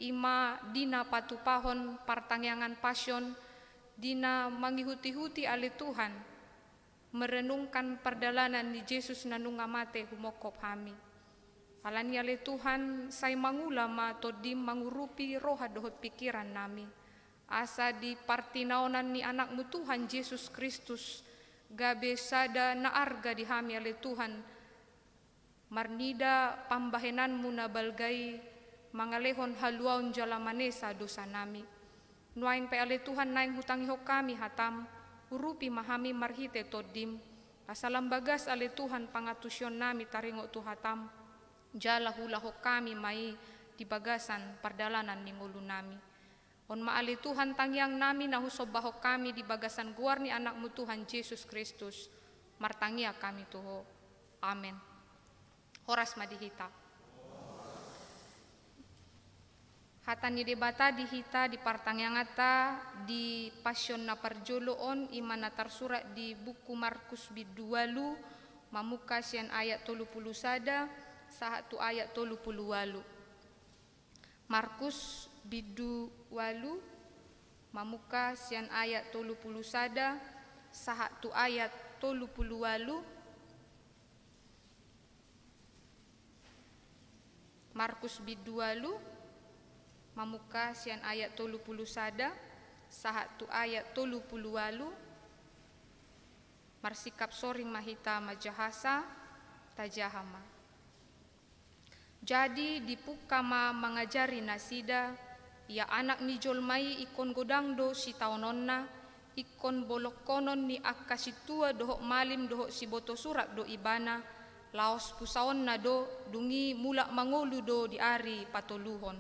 ima dina patupahon partangyangan pasyon dina manghihuti-huti ale Tuhan merenungkan perdalanan ni Yesus nanunga mate humokop hami alani ale Tuhan say mangulama todim mangurupi roha dohot pikiran nami asa di partinaonan ni anakmu Tuhan Yesus Kristus gabe sada na arga di hami ale Tuhan marnida pambahenanmu na balgay mangalehon haluaon jalamanesa dosa nami. Nuain pe ale Tuhan naing hutangiho kami hatam, urupi mahami marhite todim, asalam bagas ale Tuhan pangatusyon nami taringo tu hatam, jala hulaho kami mai di bagasan pardalanan ni ngulu nami. On maali Tuhan tangyang nami na husobaho kami di bagasan guar ni anakmu Tuhan Yesus Kristus, martangia kami tuho. Amen. Horas madihita. Hatan ni debata dihita di partangyangata di pasyon na parjoloon imana tarsurat di buku Markus bidualu mamuka sian ayat 30 sada sahatu ayat 38. Markus bidualu mamuka sian ayat 30 sada sahatu ayat 38. Markus bidualu mamuka sian ayat 30 sada sahatu ayat 38 marsikap soring mahita majahasa tajahama. Jadi dipukama mangajari nasida ya anak ni jolmai ikon godangdo si taononna ikon bolokonon ni akasitua dohok malim dohok si boto surat do ibana laos pusaon na do dungi mulak mangolu do di ari patoluhon.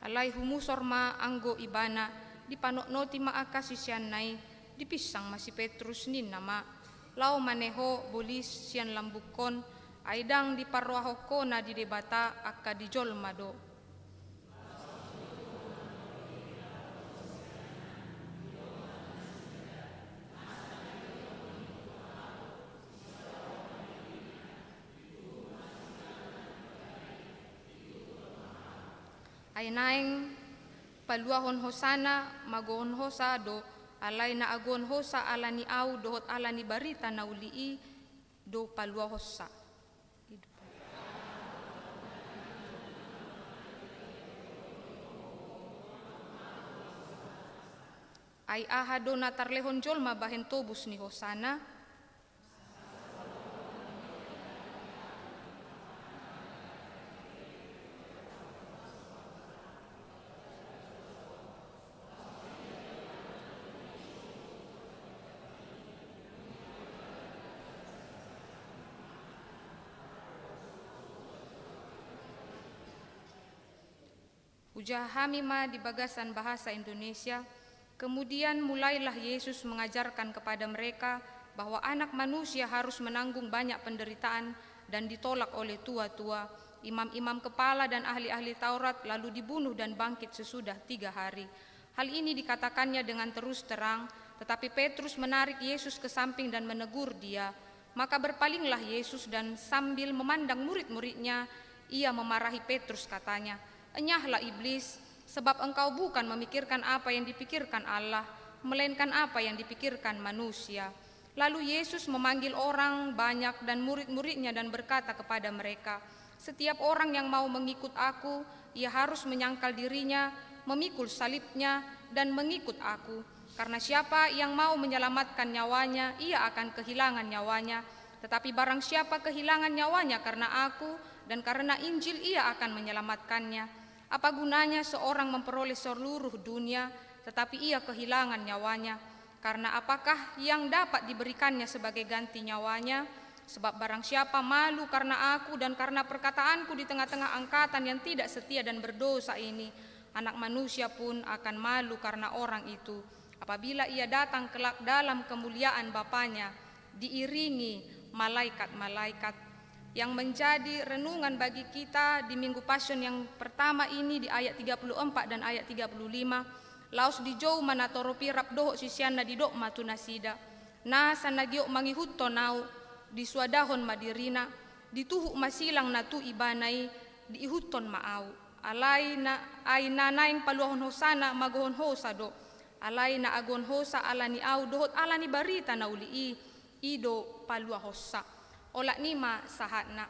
Alay humusor ma anggo ibana di panoknoti maakasi siyan nai dipisang masih Petrus nin nama lao maneho bolis siyan lambukon aidang di parwahoko na di debata akka di jolma do. Ay naing paluahon hosana magohon hosado alai na agon hosa alani au dohot alani barita na ulii do palua hosa. Ai aha do na tarlehon jolma bahen tobus ni hosana. Ujar Hamima di Bagasan Bahasa Indonesia, kemudian mulailah Yesus mengajarkan kepada mereka bahwa anak manusia harus menanggung banyak penderitaan dan ditolak oleh tua-tua, imam-imam kepala dan ahli-ahli Taurat, lalu dibunuh dan bangkit sesudah 3 hari. Hal ini dikatakannya dengan terus terang, tetapi Petrus menarik Yesus ke samping dan menegur dia. Maka berpalinglah Yesus dan sambil memandang murid-muridnya, ia memarahi Petrus, katanya, "Enyahlah iblis, sebab engkau bukan memikirkan apa yang dipikirkan Allah, melainkan apa yang dipikirkan manusia." Lalu Yesus memanggil orang banyak dan murid-muridnya dan berkata kepada mereka, "Setiap orang yang mau mengikut aku, ia harus menyangkal dirinya, memikul salibnya, dan mengikut aku. Karena siapa yang mau menyelamatkan nyawanya, ia akan kehilangan nyawanya. Tetapi barang siapa kehilangan nyawanya karena aku dan karena Injil, ia akan menyelamatkannya. Apa gunanya seorang memperoleh seluruh dunia, tetapi ia kehilangan nyawanya? Karena apakah yang dapat diberikannya sebagai ganti nyawanya? Sebab barang siapa malu karena aku dan karena perkataanku di tengah-tengah angkatan yang tidak setia dan berdosa ini, Anak Manusia pun akan malu karena orang itu, apabila ia datang kelak dalam kemuliaan Bapanya, diiringi malaikat-malaikat." Yang menjadi renungan bagi kita di Minggu Passion yang pertama ini di ayat 34 dan ayat 35. Laos di jou manatoropi rap doho sisiana di dok matunasida. Na sanagyo mangihutto nau di suadahon madirina. Dituhuk masilang na tu ibanay di ihutton maau. Alay na ay nanaing paluahon hosana magohon hosa do. Alay na agon hosa alani au dohot alani barita na ulii ido paluah hosa. Olak nima sahatna.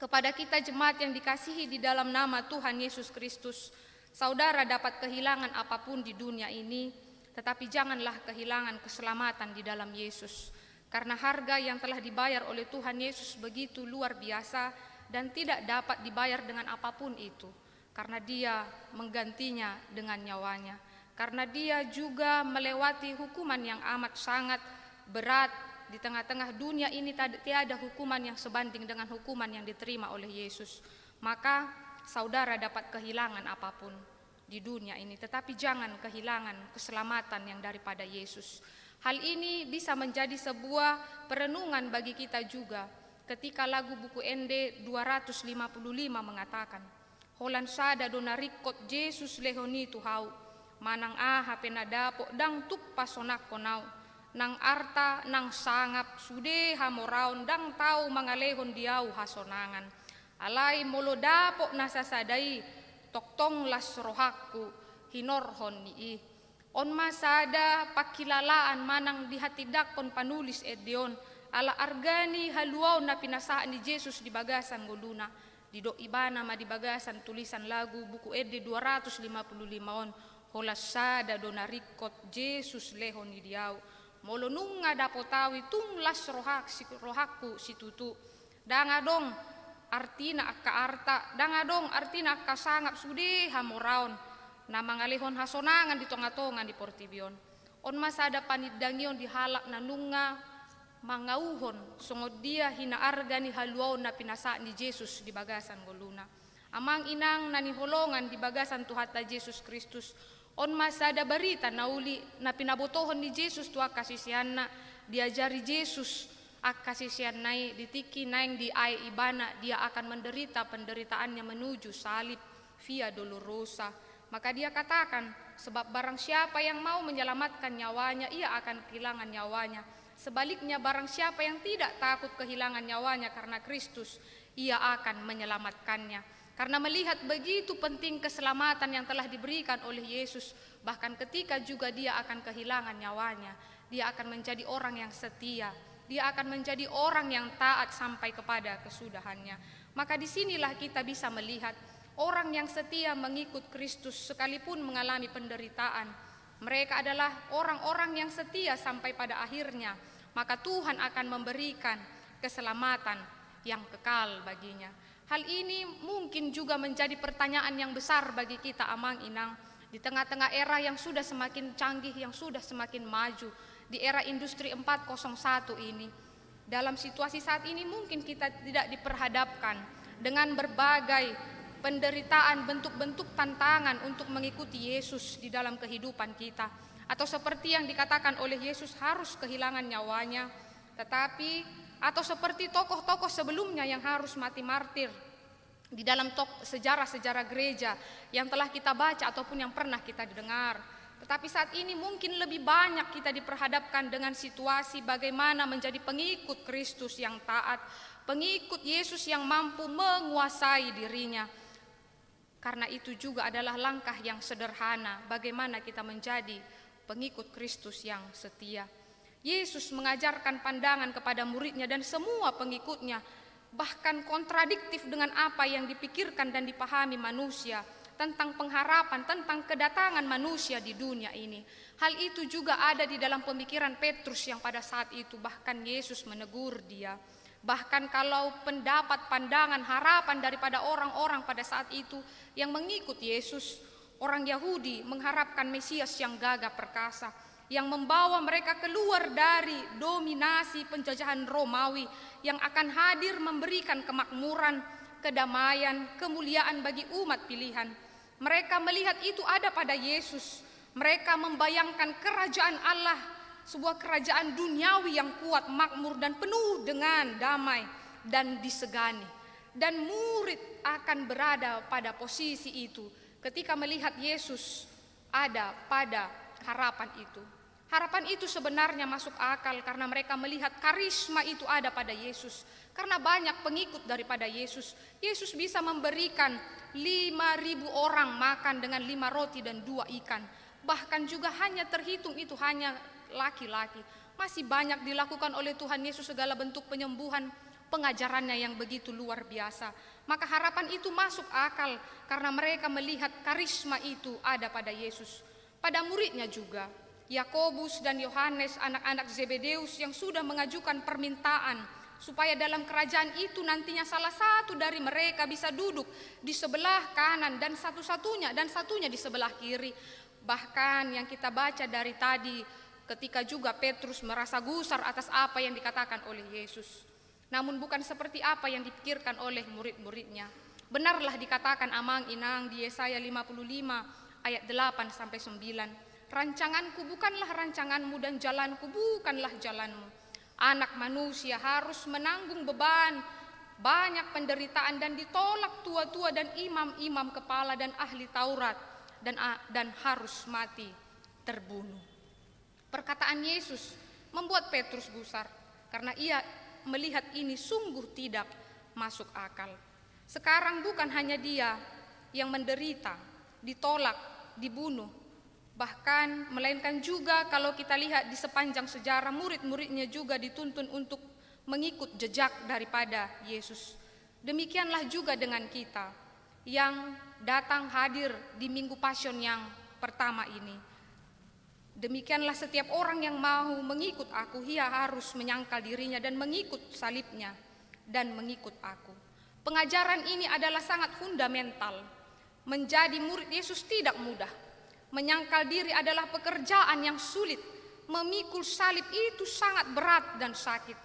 Kepada kita jemaat yang dikasihi di dalam nama Tuhan Yesus Kristus, saudara dapat kehilangan apapun di dunia ini, tetapi janganlah kehilangan keselamatan di dalam Yesus. Karena harga yang telah dibayar oleh Tuhan Yesus begitu luar biasa dan tidak dapat dibayar dengan apapun itu. Karena Dia menggantinya dengan nyawanya. Karena Dia juga melewati hukuman yang amat sangat berat. Di tengah-tengah dunia ini tiada hukuman yang sebanding dengan hukuman yang diterima oleh Yesus. Maka saudara dapat kehilangan apapun di dunia ini, tetapi jangan kehilangan keselamatan yang daripada Yesus. Hal ini bisa menjadi sebuah perenungan bagi kita juga ketika lagu buku ND 255 mengatakan, "Holan sada dona rikot Yesus lehoni tuhau, manang aha penadapo dang tuk pasonak konau. Nang arta nang sangap sude hamoraon dang tau mangalehon diau hasonangan. Alay molodapo nasasadai toktong las rohaku hinorhon nii. On masada pakilalaan manang dihatidakon panulis edion ala argani haluaw na pinasaan ni Jesus di Bagasan Goluna. Dido ibana ma di Bagasan tulisan lagu buku ed 255 holas sada donarikot Jesus lehon ni diau. Molonunga dapotawi tunglas rohaku situtu. Dangadong artina akka arta, dangadong artina akka sangap sude hamoraon. Na mangalihon hasonangan di tonga-tonga di Portibion. On masada panidangion di halak nanunga mangauhon sungod dia hinaarga ni haluaw na pinasa ni Jesus di Bagasan Goluna. Amang inang naniholongan di Bagasan Tuhata Jesus Kristus. On masada barita nauli na pinabotohon ni Jesus tua kasisian na diajari Jesus ak kasisian nai ditiki naing di ay ibana dia akan menderita penderitaannya menuju salib via dolorosa. Maka dia katakan, sebab barang siapa yang mau menyelamatkan nyawanya, ia akan kehilangan nyawanya. Sebaliknya barang siapa yang tidak takut kehilangan nyawanya karena Kristus, ia akan menyelamatkannya. Karena melihat begitu penting keselamatan yang telah diberikan oleh Yesus, bahkan ketika juga dia akan kehilangan nyawanya, dia akan menjadi orang yang setia, dia akan menjadi orang yang taat sampai kepada kesudahannya. Maka disinilah kita bisa melihat orang yang setia mengikut Kristus sekalipun mengalami penderitaan. Mereka adalah orang-orang yang setia sampai pada akhirnya, maka Tuhan akan memberikan keselamatan yang kekal baginya. Hal ini mungkin juga menjadi pertanyaan yang besar bagi kita Amang Inang di tengah-tengah era yang sudah semakin canggih, yang sudah semakin maju, di era industri 4.0 ini. Dalam situasi saat ini mungkin kita tidak diperhadapkan dengan berbagai penderitaan, bentuk-bentuk tantangan untuk mengikuti Yesus di dalam kehidupan kita. Atau seperti yang dikatakan oleh Yesus harus kehilangan nyawanya, tetapi atau seperti tokoh-tokoh sebelumnya yang harus mati martir di dalam sejarah-sejarah gereja yang telah kita baca ataupun yang pernah kita dengar. Tetapi saat ini mungkin lebih banyak kita diperhadapkan dengan situasi bagaimana menjadi pengikut Kristus yang taat, pengikut Yesus yang mampu menguasai dirinya. Karena itu juga adalah langkah yang sederhana bagaimana kita menjadi pengikut Kristus yang setia. Yesus mengajarkan pandangan kepada muridnya dan semua pengikutnya, bahkan kontradiktif dengan apa yang dipikirkan dan dipahami manusia tentang pengharapan, tentang kedatangan manusia di dunia ini. Hal itu juga ada di dalam pemikiran Petrus yang pada saat itu bahkan Yesus menegur dia. Bahkan kalau pendapat, pandangan, harapan daripada orang-orang pada saat itu yang mengikut Yesus, orang Yahudi mengharapkan Mesias yang gagah perkasa, yang membawa mereka keluar dari dominasi penjajahan Romawi, yang akan hadir memberikan kemakmuran, kedamaian, kemuliaan bagi umat pilihan. Mereka melihat itu ada pada Yesus. Mereka membayangkan kerajaan Allah, sebuah kerajaan duniawi yang kuat, makmur dan penuh dengan damai dan disegani. Dan murid akan berada pada posisi itu ketika melihat Yesus ada pada harapan itu. Harapan itu sebenarnya masuk akal karena mereka melihat karisma itu ada pada Yesus. Karena banyak pengikut daripada Yesus, Yesus bisa memberikan 5.000 orang makan dengan 5 roti dan 2 ikan. Bahkan juga hanya terhitung itu hanya laki-laki. Masih banyak dilakukan oleh Tuhan Yesus segala bentuk penyembuhan, pengajarannya yang begitu luar biasa. Maka harapan itu masuk akal karena mereka melihat karisma itu ada pada Yesus. Pada muridnya juga, Yakobus dan Yohanes, anak-anak Zebedeus yang sudah mengajukan permintaan supaya dalam kerajaan itu nantinya salah satu dari mereka bisa duduk di sebelah kanan dan satunya di sebelah kiri. Bahkan yang kita baca dari tadi ketika juga Petrus merasa gusar atas apa yang dikatakan oleh Yesus. Namun bukan seperti apa yang dipikirkan oleh murid-muridnya. Benarlah dikatakan Amang Inang di Yesaya 55 ayat 8 sampai 9. Rancanganku bukanlah rancanganmu dan jalanku bukanlah jalanmu. Anak manusia harus menanggung beban, banyak penderitaan dan ditolak tua-tua dan imam-imam kepala dan ahli Taurat dan harus mati terbunuh. Perkataan Yesus membuat Petrus gusar karena ia melihat ini sungguh tidak masuk akal. Sekarang bukan hanya dia yang menderita, ditolak, dibunuh, bahkan melainkan juga kalau kita lihat di sepanjang sejarah murid-muridnya juga dituntun untuk mengikut jejak daripada Yesus. Demikianlah juga dengan kita yang datang hadir di Minggu Passion yang pertama ini. Demikianlah setiap orang yang mau mengikut aku, ia harus menyangkal dirinya dan mengikut salibnya dan mengikut aku. Pengajaran ini adalah sangat fundamental. Menjadi murid Yesus tidak mudah. Menyangkal diri adalah pekerjaan yang sulit. Memikul salib itu sangat berat dan sakit.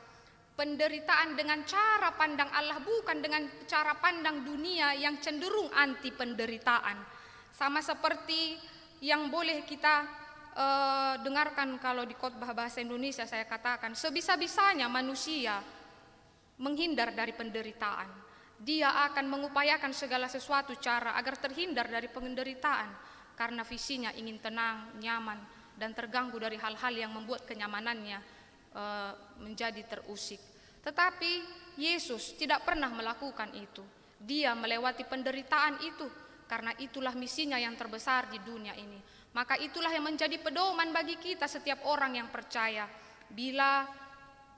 Penderitaan dengan cara pandang Allah bukan dengan cara pandang dunia yang cenderung anti penderitaan. Sama seperti yang boleh kita dengarkan kalau di khotbah bahasa Indonesia saya katakan, sebisa-bisanya manusia menghindar dari penderitaan. Dia akan mengupayakan segala sesuatu cara agar terhindar dari penderitaan karena visinya ingin tenang, nyaman, dan terganggu dari hal-hal yang membuat kenyamanannya menjadi terusik. Tetapi Yesus tidak pernah melakukan itu. Dia melewati penderitaan itu karena itulah misinya yang terbesar di dunia ini. Maka itulah yang menjadi pedoman bagi kita setiap orang yang percaya. Bila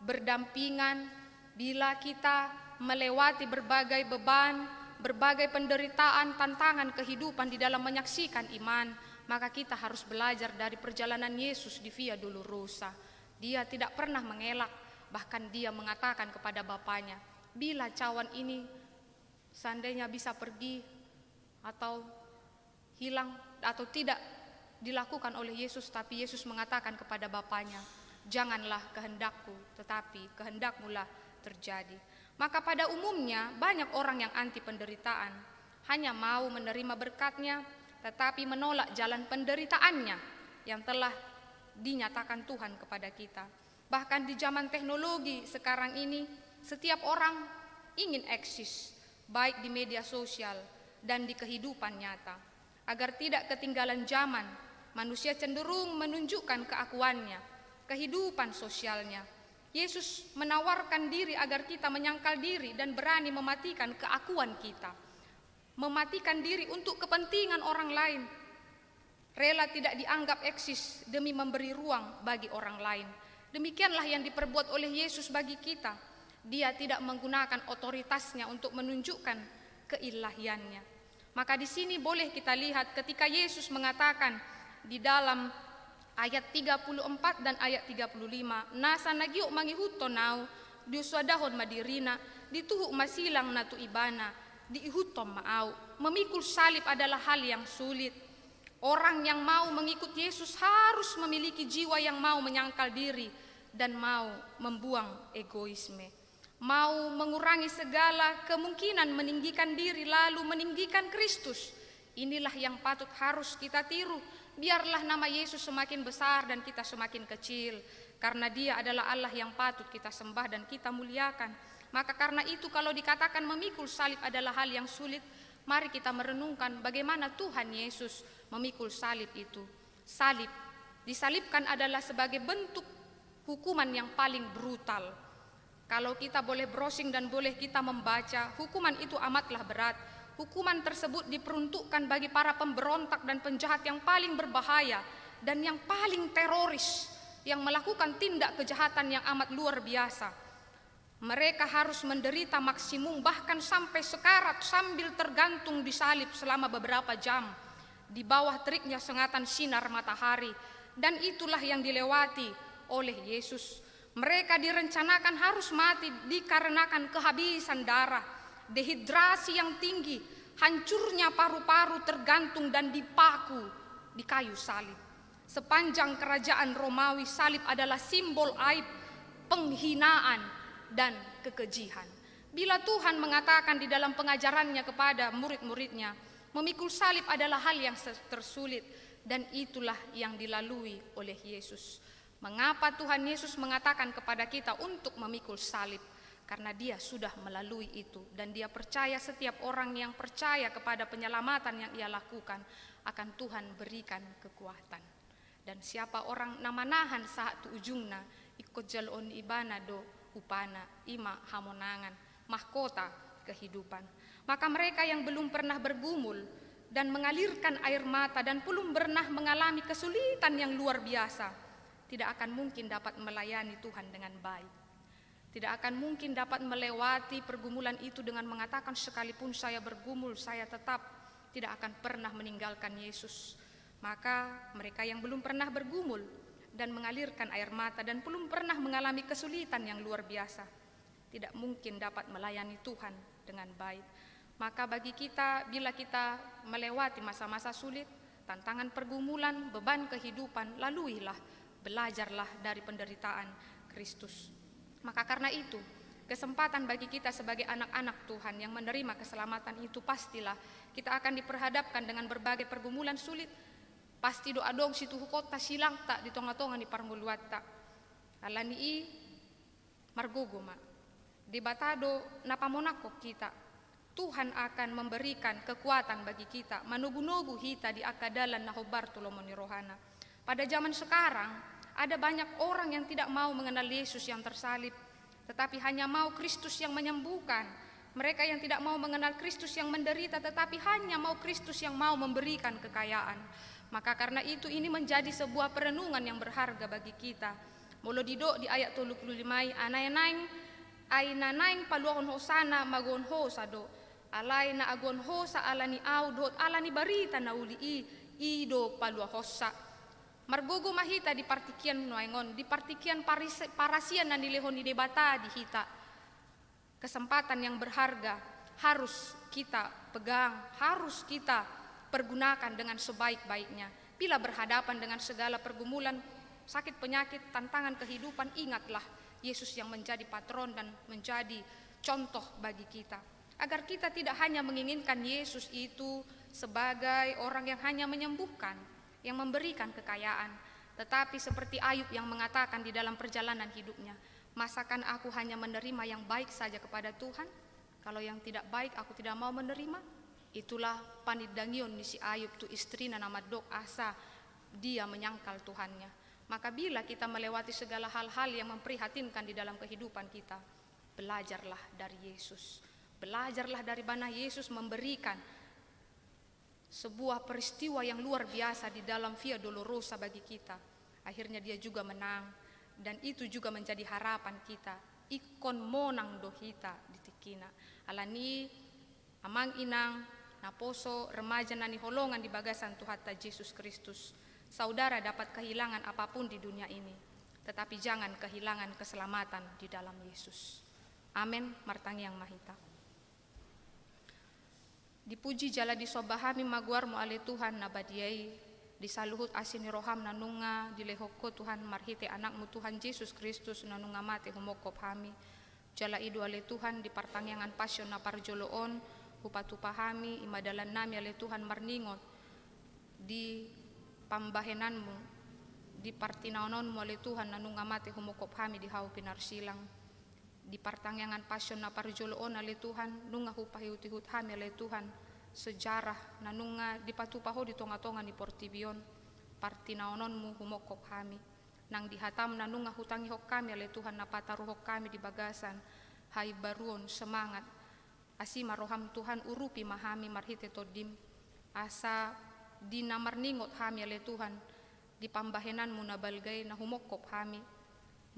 berdampingan, bila kita melewati berbagai beban, berbagai penderitaan, tantangan kehidupan di dalam menyaksikan iman, maka kita harus belajar dari perjalanan Yesus di Via Dolorosa. Dia tidak pernah mengelak, bahkan dia mengatakan kepada Bapaknya, bila cawan ini seandainya bisa pergi atau hilang atau tidak dilakukan oleh Yesus, tapi Yesus mengatakan kepada Bapaknya, janganlah kehendakku, tetapi kehendakmu lah terjadi. Maka pada umumnya banyak orang yang anti penderitaan, hanya mau menerima berkat-Nya, tetapi menolak jalan penderitaannya yang telah dinyatakan Tuhan kepada kita. Bahkan di zaman teknologi sekarang ini, setiap orang ingin eksis, baik di media sosial dan di kehidupan nyata. Agar tidak ketinggalan zaman, manusia cenderung menunjukkan keakuannya, kehidupan sosialnya. Yesus menawarkan diri agar kita menyangkal diri dan berani mematikan keakuan kita. Mematikan diri untuk kepentingan orang lain. Rela tidak dianggap eksis demi memberi ruang bagi orang lain. Demikianlah yang diperbuat oleh Yesus bagi kita. Dia tidak menggunakan otoritasnya untuk menunjukkan keilahiannya. Maka di sini boleh kita lihat ketika Yesus mengatakan di dalam ayat 34 dan ayat 35, nasa nagiuk mangihuto nau, diuswadahon madirina, dituhuk masilang natu ibana, diihutom maau. Memikul salib adalah hal yang sulit. Orang yang mau mengikut Yesus harus memiliki jiwa yang mau menyangkal diri dan mau membuang egoisme. Mau mengurangi segala kemungkinan meninggikan diri lalu meninggikan Kristus. Inilah yang patut harus kita tiru. Biarlah nama Yesus semakin besar dan kita semakin kecil. Karena Dia adalah Allah yang patut kita sembah dan kita muliakan. Maka karena itu kalau dikatakan memikul salib adalah hal yang sulit, mari kita merenungkan bagaimana Tuhan Yesus memikul salib itu. Salib, disalibkan adalah sebagai bentuk hukuman yang paling brutal. Kalau kita boleh browsing dan boleh kita membaca, hukuman itu amatlah berat. Hukuman tersebut diperuntukkan bagi para pemberontak dan penjahat yang paling berbahaya dan yang paling teroris, yang melakukan tindak kejahatan yang amat luar biasa. Mereka harus menderita maksimum bahkan sampai sekarat sambil tergantung di salib selama beberapa jam di bawah teriknya sengatan sinar matahari. Dan itulah yang dilewati oleh Yesus. Mereka direncanakan harus mati dikarenakan kehabisan darah, dehidrasi yang tinggi, hancurnya paru-paru tergantung dan dipaku di kayu salib. Sepanjang kerajaan Romawi, salib adalah simbol aib, penghinaan, dan kekejian. Bila Tuhan mengatakan di dalam pengajarannya kepada murid-muridnya, memikul salib adalah hal yang tersulit, dan itulah yang dilalui oleh Yesus. Mengapa Tuhan Yesus mengatakan kepada kita untuk memikul salib? Karena Dia sudah melalui itu dan Dia percaya setiap orang yang percaya kepada penyelamatan yang Ia lakukan akan Tuhan berikan kekuatan. Dan siapa orang namanahan saat tu ujungna ikut jalon ibana do upana ima hamonangan mahkota kehidupan. Maka mereka yang belum pernah bergumul dan mengalirkan air mata dan belum pernah mengalami kesulitan yang luar biasa, tidak akan mungkin dapat melayani Tuhan dengan baik. Tidak akan mungkin dapat melewati pergumulan itu dengan mengatakan sekalipun saya bergumul, saya tetap tidak akan pernah meninggalkan Yesus. Maka mereka yang belum pernah bergumul dan mengalirkan air mata dan belum pernah mengalami kesulitan yang luar biasa, tidak mungkin dapat melayani Tuhan dengan baik. Maka bagi kita, bila kita melewati masa-masa sulit, tantangan pergumulan, beban kehidupan, laluilah, belajarlah dari penderitaan Kristus. Maka karena itu, kesempatan bagi kita sebagai anak-anak Tuhan yang menerima keselamatan itu, pastilah kita akan diperhadapkan dengan berbagai pergumulan sulit. Pasti doa dong situ kota silang tak di tonga-tonga di parmuluat tak. Alani i margogoma. Debatado napamonako kita. Tuhan akan memberikan kekuatan bagi kita. Manugu-nugu hita di akadalan nahobar tulomoni rohana. Pada zaman sekarang, ada banyak orang yang tidak mau mengenal Yesus yang tersalib, tetapi hanya mau Kristus yang menyembuhkan, Mereka yang tidak mau mengenal Kristus yang menderita, tetapi hanya mau Kristus yang mau memberikan kekayaan. Maka karena itu ini menjadi sebuah perenungan yang berharga bagi kita. Mula didok di ayat 35, aina naing paluahon hosana magon hosado. Alay na agon hosa alani au dot alani barita na uli ido paluah hosa. Margogo mahita di partikian nuaingon, di partikian parasian na nilehon di debata di hita. Kesempatan yang berharga harus kita pegang, harus kita pergunakan dengan sebaik-baiknya. Bila berhadapan dengan segala pergumulan, sakit penyakit, tantangan kehidupan, ingatlah Yesus yang menjadi patron dan menjadi contoh bagi kita. Agar kita tidak hanya menginginkan Yesus itu sebagai orang yang hanya menyembuhkan, yang memberikan kekayaan, tetapi seperti Ayub yang mengatakan di dalam perjalanan hidupnya, masakan aku hanya menerima yang baik saja kepada Tuhan? Kalau yang tidak baik aku tidak mau menerima. Itulah panidangion ni si Ayub tu istri na nama dok asa dia menyangkal Tuhannya. Maka bila kita melewati segala hal-hal yang memprihatinkan di dalam kehidupan kita, belajarlah dari Yesus. Belajarlah dari mana Yesus memberikan sebuah peristiwa yang luar biasa di dalam Via Dolorosa bagi kita. Akhirnya dia juga menang. Dan itu juga menjadi harapan kita. Ikon monang dohita ditikina. Alani amang inang naposo remaja nani holongan di bagasan Tuhan Yesus Kristus. Saudara dapat kehilangan apapun di dunia ini, tetapi jangan kehilangan keselamatan di dalam Yesus. Amin. Martangi yang mahita. Dipuji jala disobahami maguar mu ale Tuhan nabadiai. Disaluhut asini roham nanunga dilehoko Tuhan marhite anakmu Tuhan Yesus Kristus nanunga mate humokop hami. Jala idu ale Tuhan di partangyangan pasyon na parjoloon upatupahami imadalan nami ale Tuhan marningot di pambahenanmu di partinaononmu ale Tuhan nanunga mate humokop hami di hau pinarsilang. Di partangyangan pasyon na parjoloon ale Tuhan nunga hupahihut-hut hami ale Tuhan sejarah nanunga dipatupaho di tonga-tonga ni Portibion partinaononmu humokop hami nang dihatam nanunga hutangi hok kami ale Tuhan napataruh hok kami di bagasan hai baruon semangat asima roham Tuhan urupi mahami marhite todim asa dinamarningot hami ale Tuhan di pambahenanmu nabalgay na humokop hami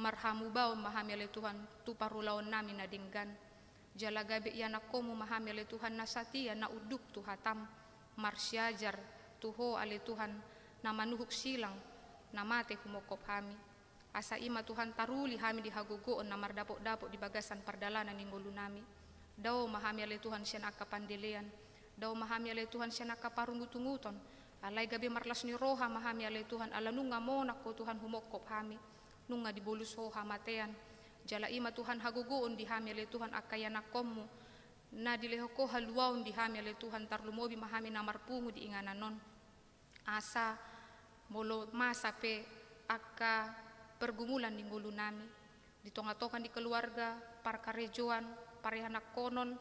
marhamu baon mahami ale Tuhan tuparulaon nami na dinggan. Jala gabi yanak komu mahami ale Tuhan nasatia na uduk tuhatam marsyajar tuho ale Tuhan na manuhuk silang na mate humokop hami. Asa ima Tuhan taruli hami di hagugoon na mardapok-dapok di bagasan pardalanan ni ngulu nami. Daw mahami ale Tuhan siya nakapandelean. Daw mahami ale Tuhan siya nakaparungutunguton. Alay gabi marlas ni roha mahami ale Tuhan ala nunga monak ko Tuhan humokop hami. Nunga dibulus ho hamatean. Jala ima Tuhan hagugoon di hami ale Tuhan akayanak komu na dilehoko haluaon di hami ale Tuhan tarlumobi mahami na marpungu di ingananon. Asa molo masape aka pergumulan di ngulu nami di tonga-tonga di keluarga parkarejoan parehanak konon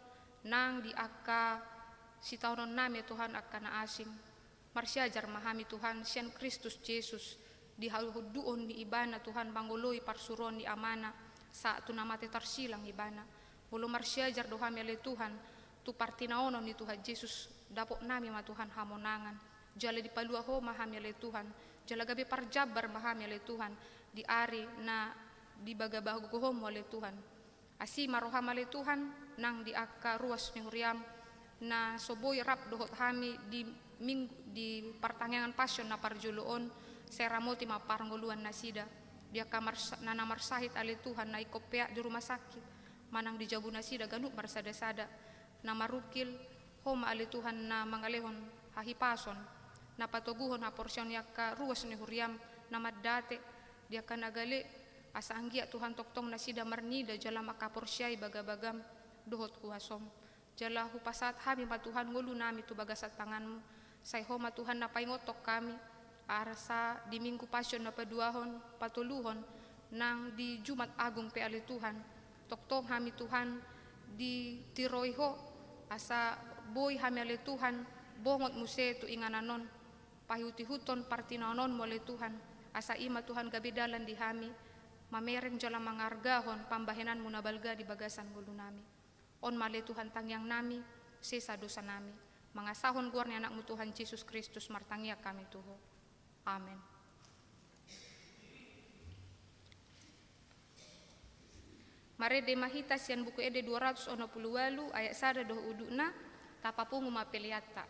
nang di aka sitaunon nami Tuhan akana asing marsyajar mahami Tuhan sian Kristus Yesus di haluduon di ibana Tuhan bangoloi parsuron di amana saat tu namate tarsilang ibana bulu marsyajar dohami ale Tuhan tu partinaonon ni Tuhan Yesus dapok nami ma Tuhan hamonangan jala di paluaho mahami ale Tuhan jala gabi parjabar mahami ale Tuhan di ari na di bagabagohom ale Tuhan asima roham ale Tuhan nang di akka ruas ni huriam na soboy rap dohot hami di partangyangan pasyon na parjuluon seramoti ma parngoluan nasida dia kamar nana marsahit ale Tuhan na ikopea di rumah sakit manang di jabu nasida ganuk marsada-sada na marukil homa ale Tuhan na mangalehon hahipason na patoguhon ha porsyon yakka ruas ni huriam na maddate dia kanagale asa anggia Tuhan toktong nasida marnida jala makaporsyai bagabagam dohot kuasom jala hupasat hami ma Tuhan ngulu nami tu bagasat tanganmu say homa Tuhan na paingotok kami arasa di minggu pasyon na paduahon patuluhon nang di Jumat Agung pe ale Tuhan toktong hami Tuhan di tiroiho asa boy hami ale Tuhan bongot muse tu ingananon pahuti-huton partinaonon mo ale Tuhan asa ima Tuhan gabidalan di hami mamereng jala mangargahon pambahenan mo nabalga di bagasan ngulu nami On male Tuhan tangyang nami, sesa dosa nami. Mangasahon guarni anakmu Tuhan Yesus Kristus martangia kami Tuhan. Amin. Marede mahita sian buku ede 268 ayat 1 doh udukna tapapungu mapeliata.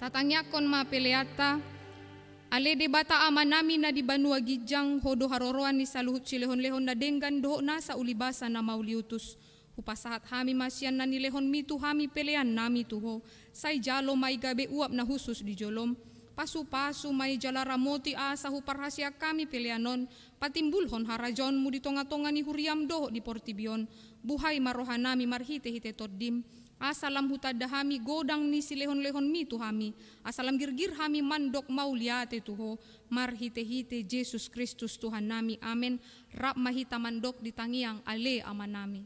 Tatangyakon mapeleata, ale de bata ama nami na di banua gijang hodo haroroan ni saluhut silehon-lehon na denggan doho na sa ulibasa na mauliutus. Hupasahat hami masyan na nilehon mitu hami pelean nami tuho. Say jalo may gabe uap na husus di jolom. Pasu-pasu may jalaramoti asa huparhasya kami peleanon. Patimbulhon harajon mu di tonga-tonga ni huriam doho di portibion. Buhay marohan nami marhite-hite toddim. Asalam hutada hami godang ni silehon-lehon mitu hami. Asalam girgir hami mandok mauliate tuho. Marhite-hite Jesus Kristus Tuhan nami. Amen. Rap mahita mandok di tangiang ale ama nami.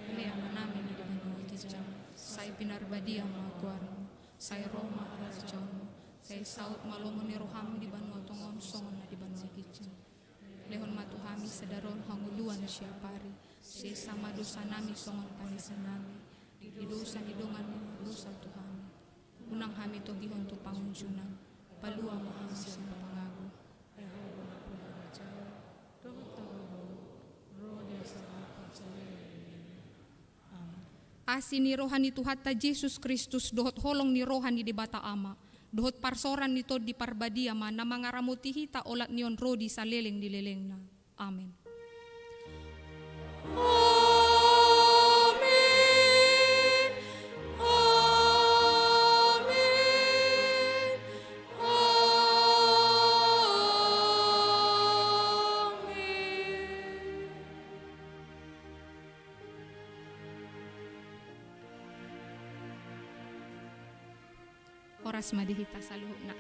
Ale ama nami di banua gijang. Say pinarbadia makuarmo. Say Roma arajamu. Say saut malomo ni roham di banua tongon songon na di banua gijang. Lehon matu hami sedaron hanguluan siapari. Say sama dosa nami songon panisan nami. Idosa ni dongan ni dosa Tuhan. Unang hami to gihon to pangunjunan. Palua mahasi sa pangago. asi ni rohani Tuhan ta Yesus Kristus dohot holong ni rohani di bata ama, dohot parsoran ni tod di parbadia ma na mangaramuti hita olat niyon rodi sa leleng di leleng na. Amen. Oras madihita sa luhok na.